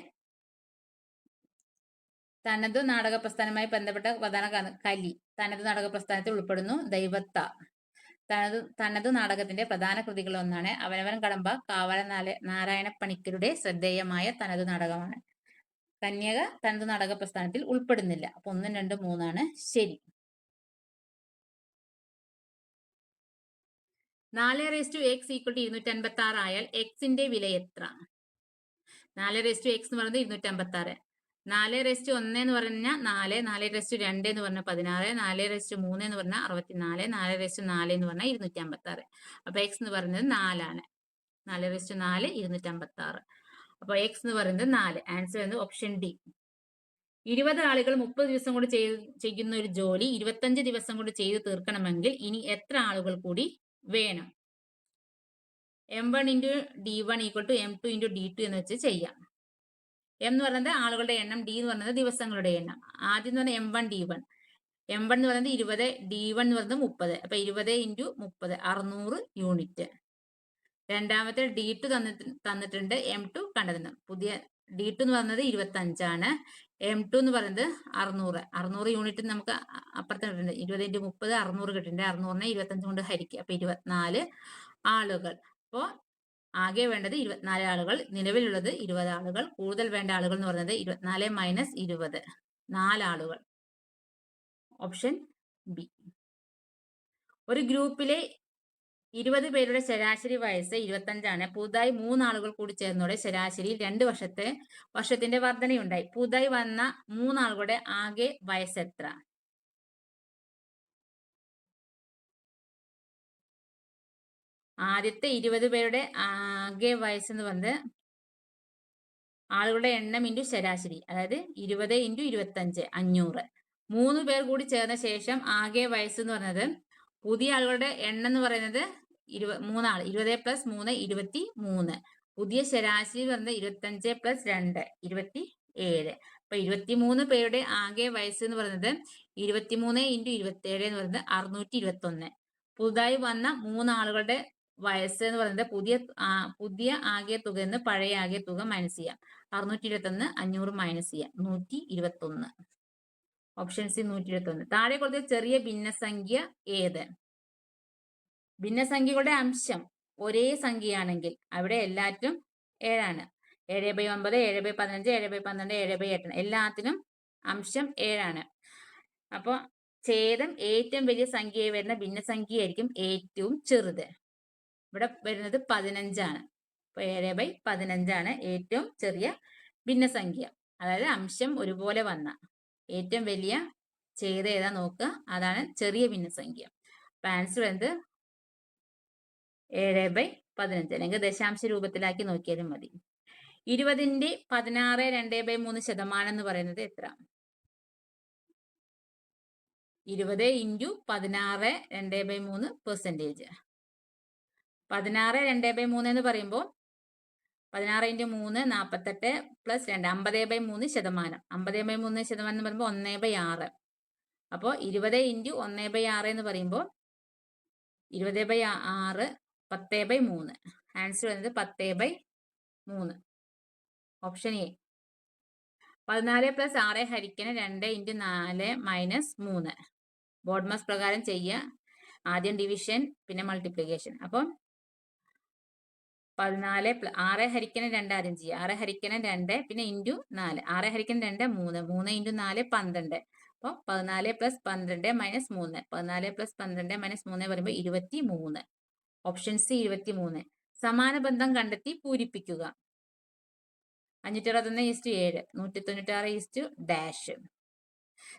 S1: തനതു നാടക പ്രസ്ഥാനവുമായി ബന്ധപ്പെട്ട പ്രധാന കലി തനതു നാടക പ്രസ്ഥാനത്തിൽ ഉൾപ്പെടുന്നു. ദൈവത്ത തനതു നാടകത്തിന്റെ പ്രധാന കൃതികളൊന്നാണ്. അവനവൻ കടമ്പ കാവാല നാരായണ പണിക്കരുടെ ശ്രദ്ധേയമായ തനതു നാടകമാണ്. കന്യക തനതു നാടക പ്രസ്ഥാനത്തിൽ ഉൾപ്പെടുന്നില്ല. അപ്പൊ 1, 2, 3 ആണ് ശരി. 4:x = 256 ആയാൽ എക്സിന്റെ വില എത്ര? 4:x എന്ന് പറയുന്നത് 256. 4:1 എന്ന് പറഞ്ഞാൽ 4, 4:2 എന്ന് പറഞ്ഞാൽ 16, 4:3 എന്ന് പറഞ്ഞാൽ 64, 4:4 എന്ന് പറഞ്ഞാൽ 256. അപ്പൊ x എന്ന് പറയുന്നത് 4 ആണ്. 4:4 256. അപ്പൊ x എന്ന് പറയുന്നത് 4. ആൻസർ എന്ന് ഓപ്ഷൻ ഡി. 20 ആളുകൾ 30 ദിവസം കൊണ്ട് ചെയ്യുന്ന ഒരു ജോലി 25 ദിവസം കൊണ്ട് ചെയ്തു തീർക്കണമെങ്കിൽ ഇനി എത്ര ആളുകൾ കൂടി വേണം? M1 × D1 = M2 × D2 എന്ന് വെച്ച് ചെയ്യാം. M എന്ന് പറയുന്നത് ആളുകളുടെ എണ്ണം, D എന്ന് പറയുന്നത് ദിവസങ്ങളുടെ എണ്ണം. ആദ്യം എന്ന് പറഞ്ഞാൽ M1 D1. M1 എന്ന് പറയുന്നത് 20, D1 എന്ന് പറയുന്നത് 30. അപ്പൊ 20 × 30 600 യൂണിറ്റ്. രണ്ടാമത്തെ D2 തന്നിട്ടുണ്ട്. M2 കണ്ടതിന് പുതിയ D2 എന്ന് പറയുന്നത് 25 ആണ്. M2 എന്ന് പറയുന്നത് 600 യൂണിറ്റ് നമുക്ക് അപ്പുറത്ത് കിട്ടുന്നുണ്ട്. 20 × 30 600 കിട്ടുന്നുണ്ട്. 600നെ 25 കൊണ്ട് ഹരിക്കുക. അപ്പൊ 24 ആളുകൾ. അപ്പോ ആകെ വേണ്ടത് 24 ആളുകൾ. നിലവിലുള്ളത് 20 ആളുകൾ. കൂടുതൽ വേണ്ട ആളുകൾ എന്ന് പറയുന്നത് 24 - 20 4 ആളുകൾ. Option B. ഒരു ഗ്രൂപ്പിലെ 20 പേരുടെ ശരാശരി വയസ്സ് 25 ആണ്. പുതുതായി 3 ആളുകൾ കൂടി ചേർന്നതോടെ ശരാശരിയിൽ 2 വർഷത്തിന്റെ വർധനയുണ്ടായി. പുതുതായി വന്ന 3 ആളുകളുടെ ആകെ വയസ്സ് എത്ര? ആദ്യത്തെ 20 പേരുടെ ആകെ വയസ്സ് എന്ന് പറയുന്നത് ആളുകളുടെ എണ്ണം ഇൻറ്റു ശരാശരി, അതായത് 20 × 25 500. 3 പേർ കൂടി ചേർന്ന ശേഷം ആകെ വയസ്സ് എന്ന് പറയുന്നത് പുതിയ ആളുകളുടെ എണ്ണം എന്ന് പറയുന്നത് 3 ആൾ. 20 + 3 23. പുതിയ ശരാശരി പറയുന്നത് 25 + 2 27. അപ്പൊ 23 പേരുടെ ആകെ വയസ്സ് എന്ന് പറയുന്നത് 23 × 27 എന്ന് പറയുന്നത് 621. പുതുതായി വന്ന 3 ആളുകളുടെ വയസ്സ് എന്ന് പറയുന്നത് പുതിയ ആകെ തുക എന്ന് പഴയ ആകെ തുക മൈനസ് ചെയ്യാം. 621 500 മൈനസ് ചെയ്യാം. 121. Option C 121. താഴെ കൊടുത്ത ചെറിയ ഭിന്നസംഖ്യ ഏത്? ഭിന്നസംഖ്യകളുടെ അംശം ഒരേ സംഖ്യയാണെങ്കിൽ അവിടെ എല്ലാറ്റും 7ആണ്. 7/9, 7/15, 7/12, 7/8 എല്ലാത്തിനും അംശം 7ആണ്. അപ്പോൾ ഛേദം ഏറ്റവും വലിയ സംഖ്യയായി വരുന്ന ഭിന്നസംഖ്യയായിരിക്കും ഏറ്റവും ചെറുത്. ഇവിടെ വരുന്നത് 15ആണ്. അപ്പോൾ 7/15 ഏറ്റവും ചെറിയ ഭിന്നസംഖ്യ. അതായത് അംശം ഒരുപോലെ വന്ന ഏറ്റവും വലിയ ഛേദം ഏതാ നോക്കുക, അതാണ് ചെറിയ ഭിന്നസംഖ്യ. അപ്പൊ ആൻസർ വരുന്നത് 7/15 അല്ലെങ്കിൽ ദശാംശ രൂപത്തിലാക്കി നോക്കിയാലും മതി. 20ന്റെ 16 2/3 ശതമാനം എന്ന് പറയുന്നത് എത്ര? 20 × 16 2/3 പെർസെൻറ്റേജ്. 16 2/3 എന്ന് പറയുമ്പോൾ 16 × 3 48 + 2 50/3 ശതമാനം. 50/3 ശതമാനം എന്ന് പറയുമ്പോൾ 1/6. അപ്പോൾ 20 × 1/6 എന്ന് പറയുമ്പോൾ 20/6 10/3. ആൻസർ വരുന്നത് 10/3. Option A. 14 + 6 ഹരിക്കണം 2 × 4 - 3. ബോഡ്മാസ് പ്രകാരം ചെയ്യുക. ആദ്യം ഡിവിഷൻ പിന്നെ മൾട്ടിപ്ലിക്കേഷൻ. അപ്പം 6 ഹരിക്കണം 2 ആദ്യം ചെയ്യുക. 6 ഹരിക്കണം 2 പിന്നെ × 4. 6 ഹരിക്കണം 2 3. 3 × 4 12. അപ്പോൾ 14 + 12 - 3. 14 + 12 - 3 പറയുമ്പോൾ 23. Option C 23. സമാന ബന്ധം കണ്ടെത്തി പൂരിപ്പിക്കുക. 561:7, 196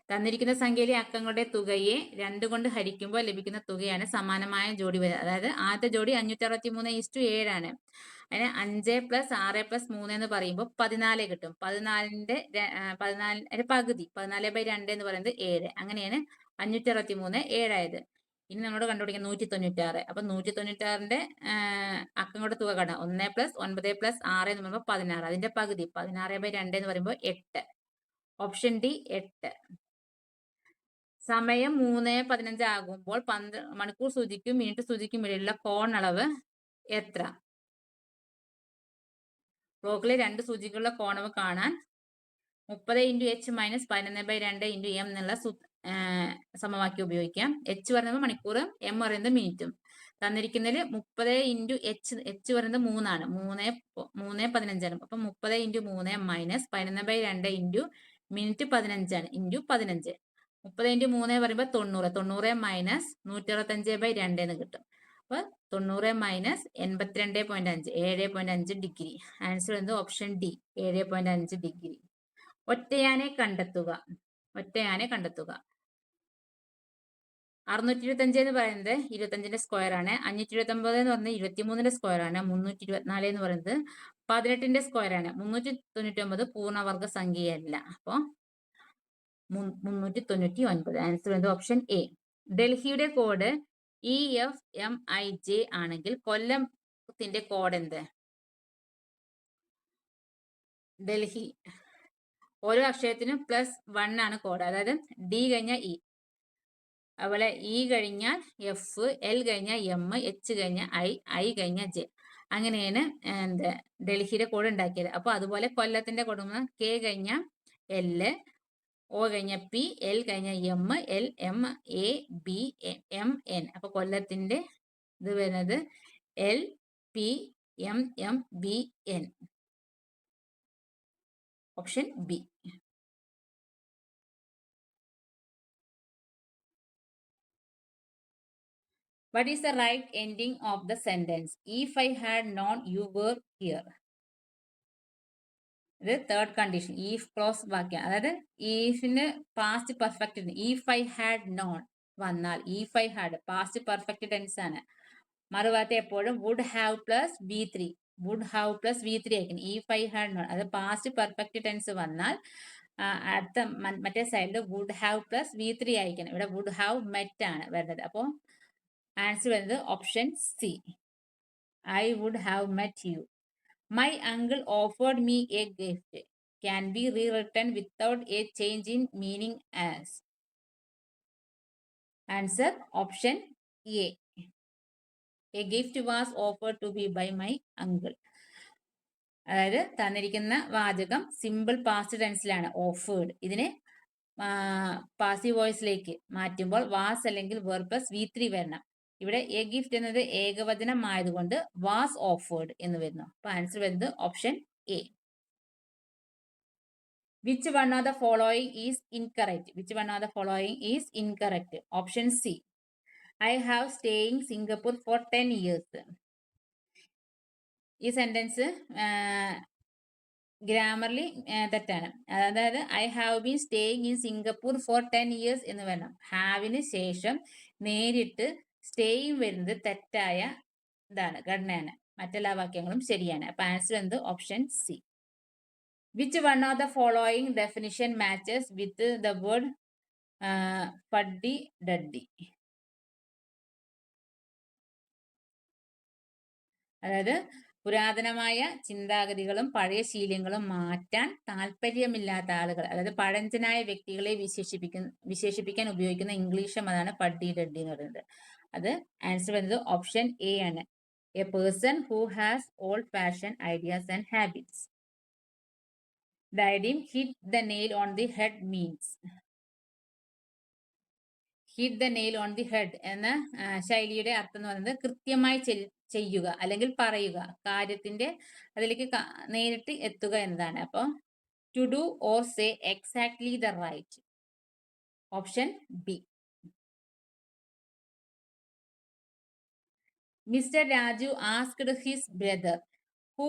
S1: തന്നിരിക്കുന്ന സംഖ്യയിലെ അക്കങ്ങളുടെ തുകയെ 2 കൊണ്ട് ഹരിക്കുമ്പോൾ ലഭിക്കുന്ന തുകയാണ് സമാനമായ ജോഡി വരിക. അതായത് ആദ്യത്തെ ജോഡി 563:7 ആണ്. അതിന് 5 + 6 + 3 എന്ന് പറയുമ്പോൾ 14 കിട്ടും. 14ന്റെ പകുതി 14/2 എന്ന് പറയുന്നത് 7. അങ്ങനെയാണ് 563 7 ആയത്. ഇനി നമ്മളോട് കണ്ടുപിടിക്കാം 196. അപ്പൊ 196ന്റെ അക്കങ്ങളുടെ തുക കാണാം. 1 + 9 + 6 എന്ന് പറയുമ്പോൾ 16. അതിന്റെ പകുതി 16/2 എന്ന് പറയുമ്പോൾ 8. Option D 8. സമയം 3:15 ആകുമ്പോൾ മണിക്കൂർ സൂചിക്കും മിനിറ്റ് സൂചിക്കും ഇടയിലുള്ള കോണളവ് എത്ര? ക്ലോക്കിലെ 2 സൂചികളുടെ കോണളവ് കാണാൻ 30 × h - 11/2 × m എന്നുള്ള സമവാക്യം ഉപയോഗിക്കാം. h പറയുന്നത് മണിക്കൂർ, m പറയുന്നത് മിനിറ്റും. തന്നിരിക്കുന്നതിൽ 30 × h പറയുന്നത് 3 ആണ്. 3:15 ആണ്. അപ്പം 30 × 3 - 11/2 × മിനിറ്റ് 15 ആണ്. × 15. 30 × 3 പറയുമ്പോൾ 90. 90 - 165/2 എന്ന് കിട്ടും. അപ്പൊ 90 - 82.5 7.5 ഡിഗ്രി. ആൻസർ വരുന്നത് ഓപ്ഷൻ ഡി 7.5 ഡിഗ്രി. ഒറ്റയാനെ കണ്ടെത്തുക. 625 എന്ന് പറയുന്നത് 25ന്റെ സ്ക്വയർ ആണ്. 529 എന്ന് പറയുന്നത് 23ന്റെ സ്ക്വയർ ആണ്. 324 എന്ന് പറയുന്നത് 18ന്റെ സ്ക്വയർ ആണ്. 399 പൂർണ്ണവർഗ സംഖ്യയല്ല. അപ്പൊ 399. ആൻസർ വരുന്നത് ഓപ്ഷൻ എ. ഡൽഹിയുടെ കോഡ് EFMIJ ആണെങ്കിൽ കൊല്ലത്തിന്റെ കോഡ് എന്ത്? ഡൽഹി ഓരോ അക്ഷരത്തിനും +1 ആണ് കോഡ്. അതായത് ഡി കഴിഞ്ഞാൽ ഇ, അതുപോലെ ഇ കഴിഞ്ഞാൽ എഫ്, എൽ കഴിഞ്ഞാൽ എം, എച്ച് കഴിഞ്ഞാൽ ഐ കഴിഞ്ഞാൽ ജെ. അങ്ങനെയാണ് ഡൽഹിയുടെ കോഡ് ഉണ്ടാക്കിയത്. അപ്പൊ അതുപോലെ കൊല്ലത്തിന്റെ കോഡ് കെ കഴിഞ്ഞാൽ എൽ, ഒ കഴിഞ്ഞാൽ പി, എൽ കഴിഞ്ഞാൽ M, L M A B M N. അപ്പൊ കൊല്ലത്തിന്റെ ഇത് വരുന്നത് LPMMBN. Option B. What is the right ending of the sentence? If I had known you were here. ഇത് third condition. If clause വാക്യം. അതായത് ഈഫിന് past perfect. If I had known വന്നാൽ if I had past perfect tense ആണ്. മറുഭാഗത്ത് എപ്പോഴും would have +V3 ആയിരിക്കും. If I had known അത് പാസ്റ്റ് പെർഫെക്റ്റ് ടെൻസ് വന്നാൽ മറ്റേ സൈഡിൽ വുഡ് ഹാവ് +V3 ആയിരിക്കണം. ഇവിടെ വുഡ് ഹാവ് മെറ്റ് ആണ് വരുന്നത്. അപ്പോൾ ആൻസർ വരുന്നത് option C. I would have met you. My uncle offered me a gift can be rewritten without a change in meaning as. Answer option A. A gift was offered to me by my uncle. അതായത് തന്നിരിക്കുന്ന വാചകം simple past ടെൻസിലാണ്, offered. ഇതിനെ passive വോയിസിലേക്ക് മാറ്റുമ്പോൾ was അല്ലെങ്കിൽ verb plus V3 വരണം. ഇവിടെ A gift എന്നത് ഏകവചനം ആയതുകൊണ്ട് വാസ് ഓഫേർഡ് എന്ന് വരുന്നു. അപ്പൊ ആൻസർ വരുന്നത് option A. Which one of the following is incorrect? Which one of the following is incorrect? Option C. I have stayed in Singapore for 10 years. ഈ sentence grammarly തെറ്റാണ്. അതായത് I have been staying in Singapore for 10 years എന്ന് വേണം. ഹാവിന് ശേഷം നേരിട്ട് staying വരുന്നത് തെറ്റായ ഇതാണ്, ഘടനയാണ്. മറ്റെല്ലാ വാക്യങ്ങളും ശരിയാണ്. അപ്പൊ ആൻസർ എന്ത്? Option C. Which one of the following definition matches with the word fuddy duddy? അതായത് പുരാതനമായ ചിന്താഗതികളും പഴയ ശീലങ്ങളും മാറ്റാൻ താല്പര്യമില്ലാത്ത ആളുകൾ, അതായത് പഴഞ്ചനായ വ്യക്തികളെ വിശേഷിപ്പിക്കാൻ ഉപയോഗിക്കുന്ന ഇംഗ്ലീഷ് അതാണ് ഫഡ്ഡി ഡഡ്ഡി എന്ന് പറയുന്നത്. അത് ആൻസർ വരുന്നത് ഓപ്ഷൻ എ ആണ്. A person who has old fashion ideas and habits. The idiom hit the nail on the head means. Hit the nail on the head എന്ന ശൈലിയുടെ അർത്ഥം എന്ന് പറയുന്നത് കൃത്യമായി ചെയ്യുക അല്ലെങ്കിൽ പറയുക, കാര്യത്തിന്റെ അതിലേക്ക് നേരിട്ട് എത്തുക എന്നതാണ്. അപ്പോൾ to do or say exactly the right. Option B. Mister Raju asked his brother who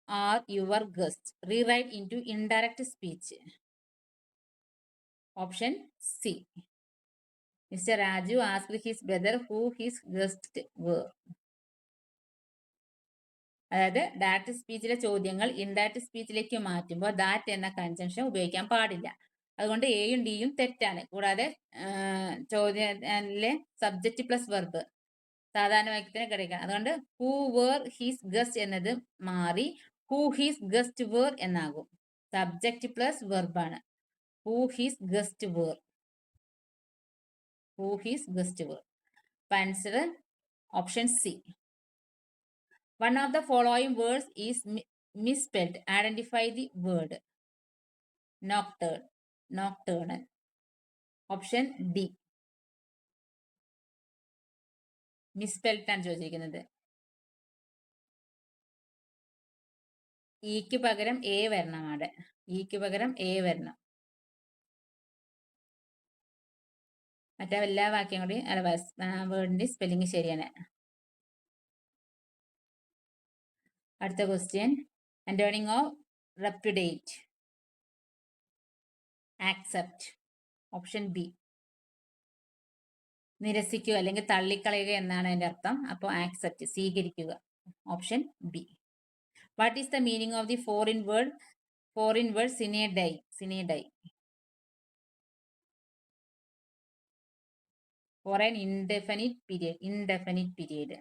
S1: are your guest rewrite in to indirect speech. Option C. Mr. Raju asked his brother who his guests were. അതായത് direct സ്പീച്ചിലെ ചോദ്യങ്ങൾ indirect സ്പീച്ചിലേക്ക് മാറ്റുമ്പോൾ that എന്ന conjunction ഉപയോഗിക്കാൻ പാടില്ല. അതുകൊണ്ട് എയും ഡിയും തെറ്റാണ്. കൂടാതെ ചോദ്യത്തിലെ സബ്ജക്റ്റ് പ്ലസ് വെർബ് സാധാരണ വാക്യത്തിന് ഘടിക്കണം. അതുകൊണ്ട് ഹൂ വേർ ഹിസ് ഗസ്റ്റ് എന്നത് മാറി ഹൂ ഹിസ് ഗസ്റ്റ് വേർ എന്നാകും. സബ്ജക്റ്റ് പ്ലസ് വെർബാണ്. Who his guest were. Who his guest were. Answer option C. One of the following words is misspelled. Identify the word. Nocturne. Nocturnal. Option D. Misspelled ആണ് ചോദിച്ചിരിക്കുന്നത്. ഇക്ക് പകരം A വരണം. അവിടെ ഇക്ക് പകരം എ വരണം. മറ്റേ എല്ലാ വാക്യങ്ങളുടെയും വേർഡിന്റെ സ്പെല്ലിംഗ് ശരിയാണ്. അടുത്ത question. Antonym of repudiate. Accept. Option B. നിരസിക്കുക അല്ലെങ്കിൽ തള്ളിക്കളയുക എന്നാണ് അതിന്റെ അർത്ഥം. അപ്പോൾ ആക്സെപ്റ്റ് സ്വീകരിക്കുക. Option B. What is the meaning of the foreign word sine die? Sine die. For an indefinite period. Indefinite period.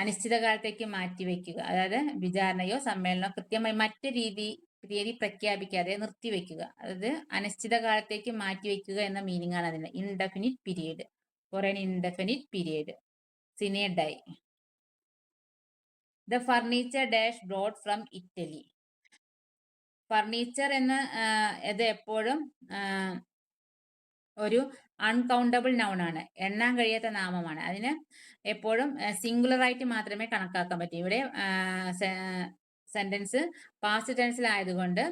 S1: അനിശ്ചിതകാലത്തേക്ക് മാറ്റിവെക്കുക. അതായത് വിചാരണയോ സമ്മേളനമോ കൃത്യമായി മറ്റു തീയതി പ്രഖ്യാപിക്കാതെ നിർത്തിവെക്കുക. അതായത് അനിശ്ചിതകാലത്തേക്ക് മാറ്റിവെക്കുക എന്ന മീനിങ് ആണ് അതിന്. Indefinite period. For an indefinite period. Sine die. The furniture dash brought from Italy. Furniture എന്ന ഇത് എപ്പോഴും ഒരു അൺകൗണ്ടബിൾ നൗൺ ആണ്, എണ്ണാൻ കഴിയാത്ത നാമമാണ്. അതിന് എപ്പോഴും സിംഗുലർ ആയിട്ട് മാത്രമേ കണക്കാക്കാൻ പറ്റൂ. ഇവിടെ സെന്റൻസ് പാസ്റ്റ് ടെൻസിലായതുകൊണ്ട്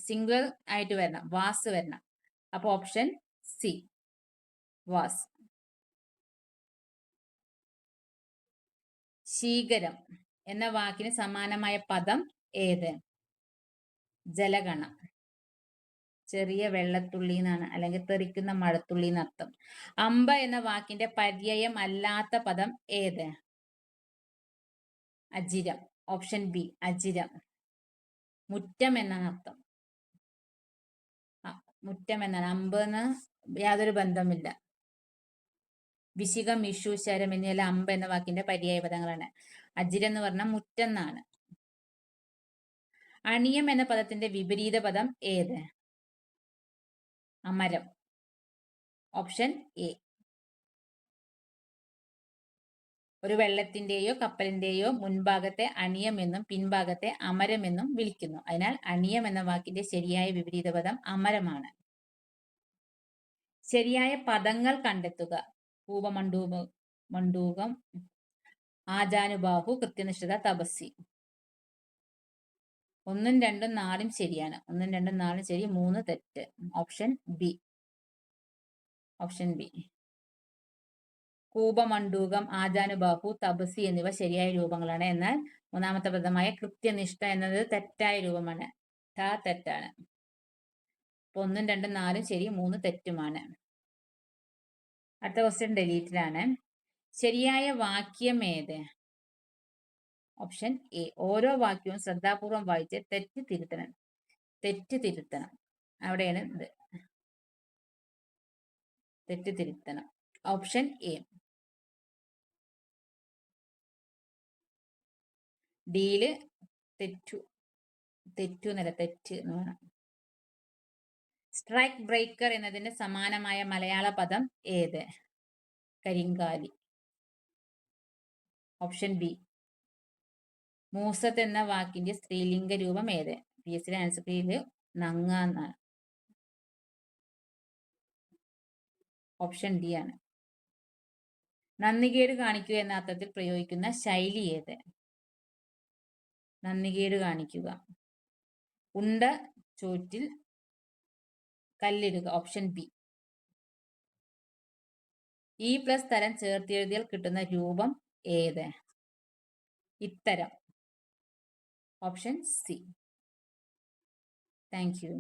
S1: സിംഗുലർ ആയിട്ട് വരണം, വാസ് വരണം. അപ്പൊ ഓപ്ഷൻ സി, വാസ്. ശീകരം എന്ന വാക്കിന് സമാനമായ പദം ഏത്? ജലഗണം. ചെറിയ വെള്ളത്തുള്ളി എന്നാണ്, അല്ലെങ്കിൽ തെറിക്കുന്ന മഴത്തുള്ളി എന്നർത്ഥം. അമ്പ എന്ന വാക്കിന്റെ പര്യായം അല്ലാത്ത പദം ഏത്? അജിരം. ഓപ്ഷൻ ബി, അജിരം. മുറ്റം എന്നാണ് അർത്ഥം. മുറ്റം എന്നാണ്. അമ്പ് എന്ന് യാതൊരു ബന്ധമില്ല. വിശികം, വിഷു, ശരം എന്നിവയെല്ലാം അമ്പ് എന്ന വാക്കിന്റെ പര്യായ പദങ്ങളാണ്. അജിരം എന്ന് പറഞ്ഞാൽ മുറ്റെന്നാണ്. അണിയം എന്ന പദത്തിന്റെ വിപരീത പദം ഏത്? അമരം. Option A. ഒരു വെള്ളത്തിന്റെയോ കപ്പലിന്റെയോ മുൻഭാഗത്തെ അണിയം എന്നും പിൻഭാഗത്തെ അമരം എന്നും വിളിക്കുന്നു. അതിനാൽ അണിയം എന്ന വാക്കിന്റെ ശരിയായ വിപരീത പദം അമരമാണ്. ശരിയായ പദങ്ങൾ കണ്ടെത്തുക. മണ്ഡൂകം, ആജാനുബാഹു, കൃത്യനിഷ്ഠത, തപസ്സി. 1, 2, 4 ശരിയാണ്. 1, 2, 4 ശരി, 3 തെറ്റ്. Option B. കൂപമണ്ഡൂകം, ആജാനുബാഹു, തപസ്സി എന്നിവ ശരിയായ രൂപങ്ങളാണ്. എന്നാൽ മൂന്നാമത്തെ പദമായ കൃത്യനിഷ്ഠ എന്നത് തെറ്റായ രൂപമാണ്. തെറ്റാണ്. 1, 2, 4 ശരി, 3 തെറ്റുമാണ്. അടുത്ത ക്വസ്റ്റ്യൻ ഡിലീറ്റഡ്. ശരിയായ വാക്യം ഏത്? Option A. ഓരോ വാക്യവും ശ്രദ്ധാപൂർവം വായിച്ച് തെറ്റ് തിരുത്തണം. അവിടെയാണ് ഇത്. തെറ്റ് തിരുത്തണം. Option A. ഡിയില് തെറ്റ് എന്ന് വേണം. സ്ട്രൈക്ക് ബ്രേക്കർ എന്നതിന് സമാനമായ മലയാള പദം ഏത്? കരിങ്കാലി. Option B. മൂസത്ത് എന്ന വാക്കിന്റെ സ്ത്രീലിംഗ രൂപം ഏത്? PSC ആൻസർ ചെയ്ത് നങ്ങ എന്നാണ്. ഓപ്ഷൻ ഡി ആണ്. നന്ദികേട് കാണിക്കുക എന്ന അർത്ഥത്തിൽ പ്രയോഗിക്കുന്ന ശൈലി ഏത്? നന്ദികേട് കാണിക്കുക. ഉണ്ട ചോറ്റിൽ കല്ലിടുക. Option B. E+ തരം ചേർത്തെഴുതിയാൽ കിട്ടുന്ന രൂപം ഏത്? ഇത്തരം. Option C. Thank U.